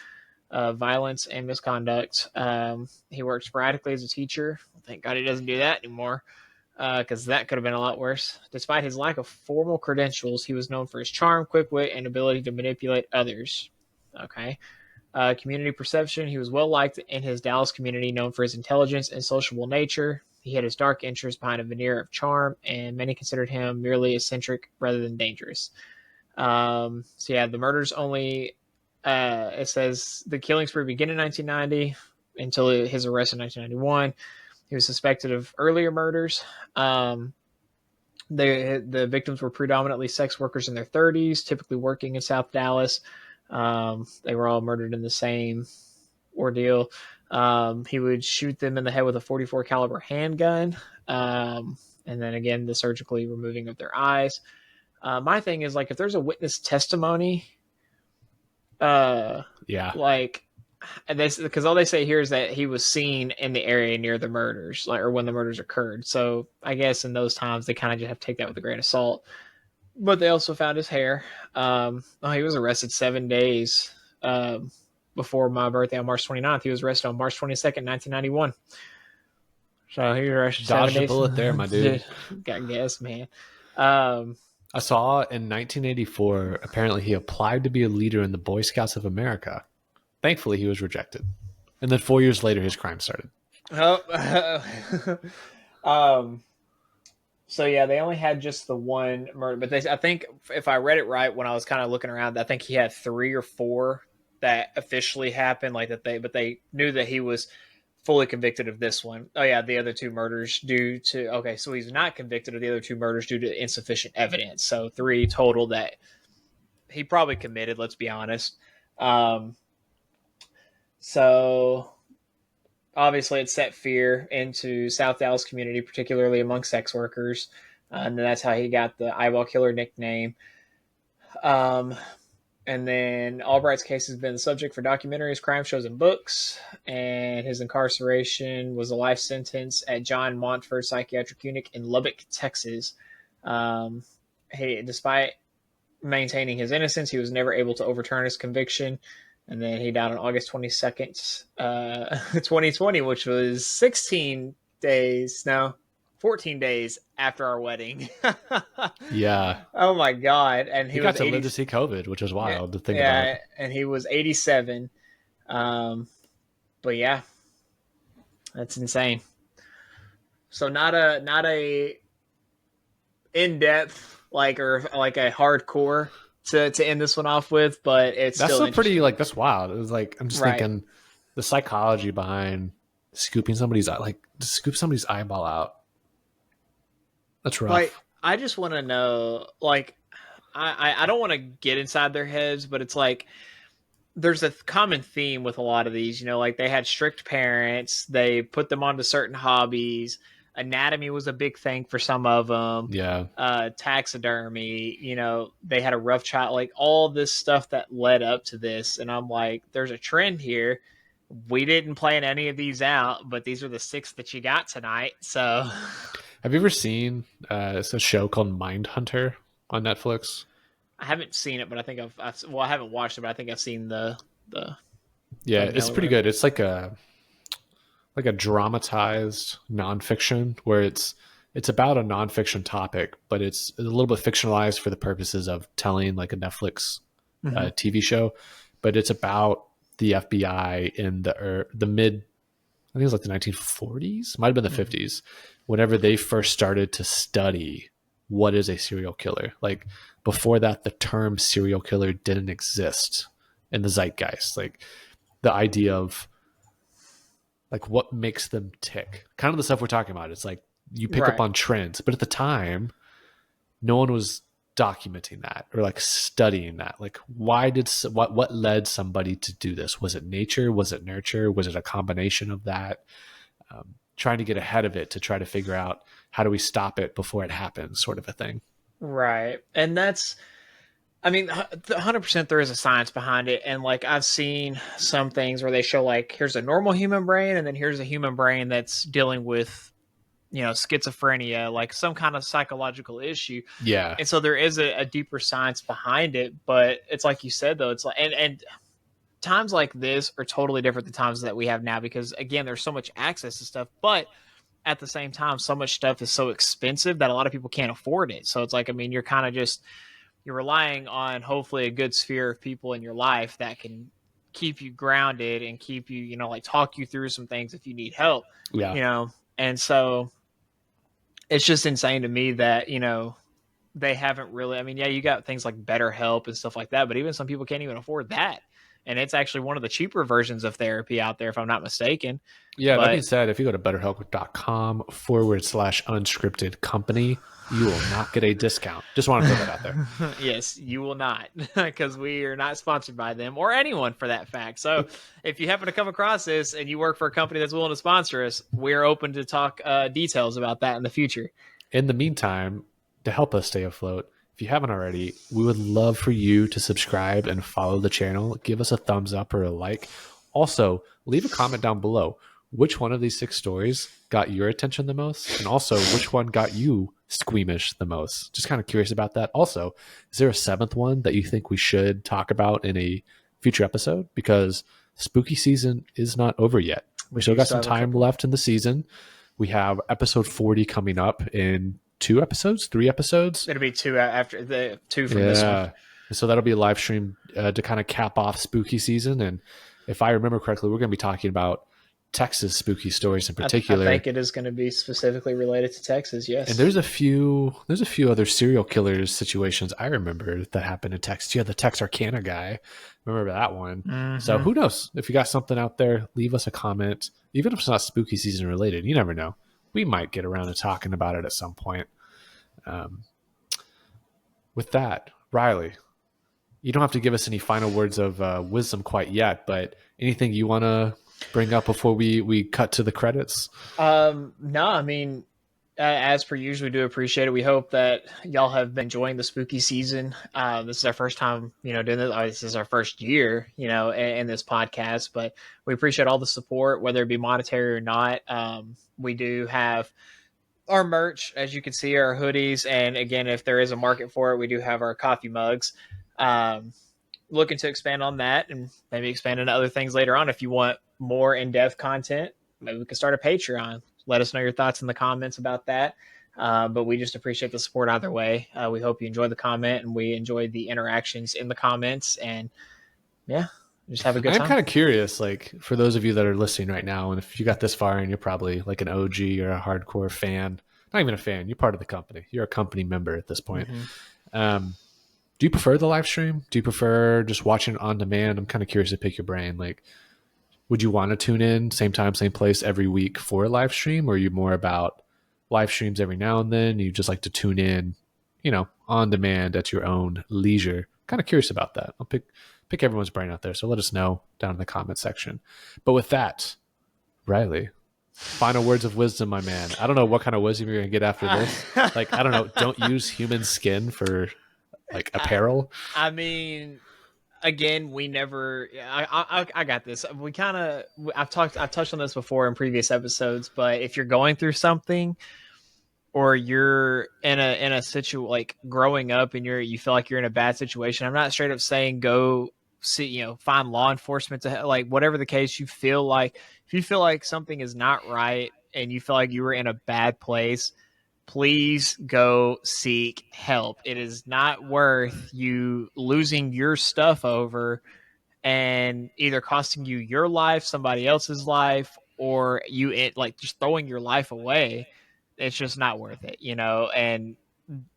of violence and misconduct. He worked sporadically as a teacher. Thank God he doesn't do that anymore, because that could have been a lot worse. Despite his lack of formal credentials, he was known for his charm, quick wit, and ability to manipulate others. Okay. Community perception, he was well liked in his Dallas community, known for his intelligence and sociable nature. He had his dark interests behind a veneer of charm, and many considered him merely eccentric rather than dangerous. The murders only, it says the killing spree began in 1990 until his arrest in 1991. He was suspected of earlier murders. The victims were predominantly sex workers in their 30s, typically working in South Dallas. They were all murdered in the same ordeal. He would shoot them in the head with a .44 caliber handgun, and then again the surgically removing of their eyes. My thing is, like, if there's a witness testimony, because all they say here is that he was seen in the area near the murders, or when the murders occurred. So I guess in those times they kind of just have to take that with a grain of salt. But they also found his hair. He was arrested 7 days before my birthday on March 29th. He was arrested on March 22nd, 1991. So he was arrested 7 days. Dodged a bullet there, my dude. Got gas, man. I saw in 1984, apparently he applied to be a leader in the Boy Scouts of America. Thankfully, he was rejected. And then 4 years later, his crime started. So they only had just the one murder, but I think if I read it right when I was kind of looking around, I think he had 3 or 4 that officially happened, but they knew that he was fully convicted of this one. The other 2 murders so he's not convicted of the other 2 murders due to insufficient evidence. So 3 total that he probably committed, let's be honest. So obviously it set fear into South Dallas community, particularly among sex workers. And that's how he got the eyeball killer nickname. And then Albright's case has been the subject for documentaries, crime shows, and books. And his incarceration was a life sentence at John Montford Psychiatric Unit in Lubbock, Texas. Despite maintaining his innocence, he was never able to overturn his conviction. And then he died on August 22nd, 2020, which was 14 days after our wedding. Yeah. Oh my God. And he got to live to see COVID, which is wild to think about. Yeah, and he was 87. But yeah, that's insane. So not a in depth or like a hardcore to end this one off with, but it's That's still still pretty interesting. like that's wild. It was like I'm just Right. thinking the psychology behind scooping somebody's like to scoop somebody's eyeball out. That's Like rough. I just want to know, like I don't want to get inside their heads, but it's like there's a common theme with a lot of these. Like they had strict parents, they put them onto certain hobbies. Anatomy was a big thing for some of them. Yeah. Taxidermy, they had a rough child, like all this stuff that led up to this. And I'm like, there's a trend here. We didn't plan any of these out, but these are the six that you got tonight. So Have you ever seen it's a show called Mindhunter on Netflix? I haven't seen it, but I think well, I haven't watched it, but I think I've seen the Yeah, thumbnail it's or pretty whatever. good. It's like a dramatized nonfiction where it's about a nonfiction topic, but it's a little bit fictionalized for the purposes of telling like a Netflix Mm-hmm. TV show. But it's about the FBI in the mid, I think it was like the 1940s, might have been the Mm-hmm. 50s, whenever they first started to study what is a serial killer. Like before that, the term serial killer didn't exist in the zeitgeist. Like the idea of like what makes them tick, kind of the stuff we're talking about. It's like you pick up Right. on trends, but at the time, no one was documenting that or like studying that. Like what led somebody to do this? Was it nature? Was it nurture? Was it a combination of that? Trying to get ahead of it to try to figure out how do we stop it before it happens, sort of a thing. Right. And that's, I mean, 100% there is a science behind it. And like I've seen some things where they show like, here's a normal human brain, and then here's a human brain that's dealing with, schizophrenia, like some kind of psychological issue. Yeah, And so there is a deeper science behind it. But it's like you said, though, it's like, and times like this are totally different than times that we have now because, again, there's so much access to stuff. But at the same time, so much stuff is so expensive that a lot of people can't afford it. So it's like, I mean, you're kind of just you're relying on hopefully a good sphere of people in your life that can keep you grounded and keep you, like talk you through some things if you need help, yeah, you know. And so it's just insane to me that, they haven't really, I mean, yeah, you got things like BetterHelp and stuff like that, but even some people can't even afford that. And it's actually one of the cheaper versions of therapy out there, if I'm not mistaken. yeah. That being But said, if you go to betterhelp.com/unscripted company, you will not get a discount. Just want to throw that out there. yes, you will not, because we are not sponsored by them or anyone for that fact. So if you happen to come across this and you work for a company that's willing to sponsor us, we're open to talk details about that in the future. In the meantime, to help us stay afloat, if you haven't already, we would love for you to subscribe and follow the channel. Give us a thumbs up or a like. Also, leave a comment down below. Which one of these six stories got your attention the most? And also, which one got you squeamish the most? Just kind of curious about that. Also, is there a seventh one that you think we should talk about in a future episode? Because spooky season is not over yet. We We still do got still some have a time couple. left in the season. We have episode 40 coming up in 2 episodes, 3 episodes. It'll be two after the two from this one. Yeah. So that'll be a live stream to kind of cap off spooky season. And if I remember correctly, we're going to be talking about Texas spooky stories in I particular. think it is going to be specifically related to Texas. And Yes. there's a few other serial killers situations I remember that happened in Texas. Yeah, the Texarkana guy. Remember that one. So Mm-hmm. who knows? If you got something out there, leave us a comment. Even if it's not spooky season related, you never know. We might get around to talking about it at some point. Um, with that, Riley, you don't have to give us any final words of wisdom quite yet, but anything you want to bring up before we cut to the credits? No, I mean, as per usual, we do appreciate it. We hope that y'all have been enjoying the spooky season. This is our first time, doing this. This is our first year, in this podcast, but we appreciate all the support, whether it be monetary or not. We do have our merch, as you can see, our hoodies, and again, if there is a market for it, we do have our coffee mugs. Um, Looking to expand on that and maybe expand into other things later on. If you want more in-depth content, maybe we can start a Patreon. Let us know your thoughts in the comments about that. But we just appreciate the support either way. We hope you enjoy the comment and we enjoy the interactions in the comments. And yeah, just have a good I'm time. kind of curious, like for those of you that are listening right now, and if you got this far and you're probably like an OG or a hardcore fan, not even a fan, you're part of the company. You're a company member at this point. Mm-hmm. Um, do you prefer the live stream? Do you prefer just watching it on demand? I'm kind of curious to pick your brain. Like, would you want to tune in same time, same place every week for a live stream, or are you more about live streams every now and then? You just like to tune in, on demand at your own leisure. Kind of curious about that. I'll pick everyone's brain out there. So let us know down in the comment section. But with that, Riley, final words of wisdom, my man. I don't know what kind of wisdom you're gonna get after this. Like, I don't know. Don't use human skin for like apparel. I mean, again, we never. I got this. We kind of. I've touched on this before in previous episodes, but if you're going through something, or you're in a situ like growing up and you feel like you're in a bad situation, I'm not straight up saying go see, find law enforcement to, like, whatever the case. You feel like, if you feel like something is not right and you feel like you were in a bad place, please go seek help. It is not worth you losing your stuff over and either costing you your life, somebody else's life, or like just throwing your life away. It's just not worth it, And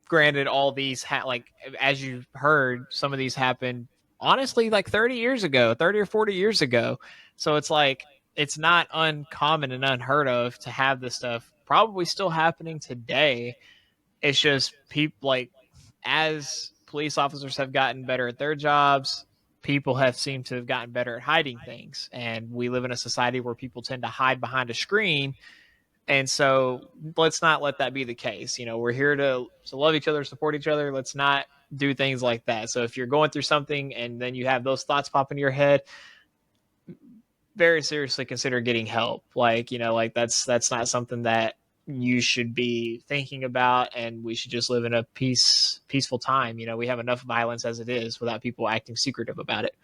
granted, all these like, as you've heard, some of these happened honestly like 30 years ago, 30 or 40 years ago. So it's like, it's not uncommon and unheard of to have this stuff probably still happening today. It's just people, like, as police officers have gotten better at their jobs, people have seemed to have gotten better at hiding things. And we live in a society where people tend to hide behind a screen. And so let's not let that be the case. We're here to love each other, support each other. Let's not do things like that. So if you're going through something and then you have those thoughts pop into your head, very seriously consider getting help. Like, like that's not something that you should be thinking about, and we should just live in a peaceful time. We have enough violence as it is without people acting secretive about it.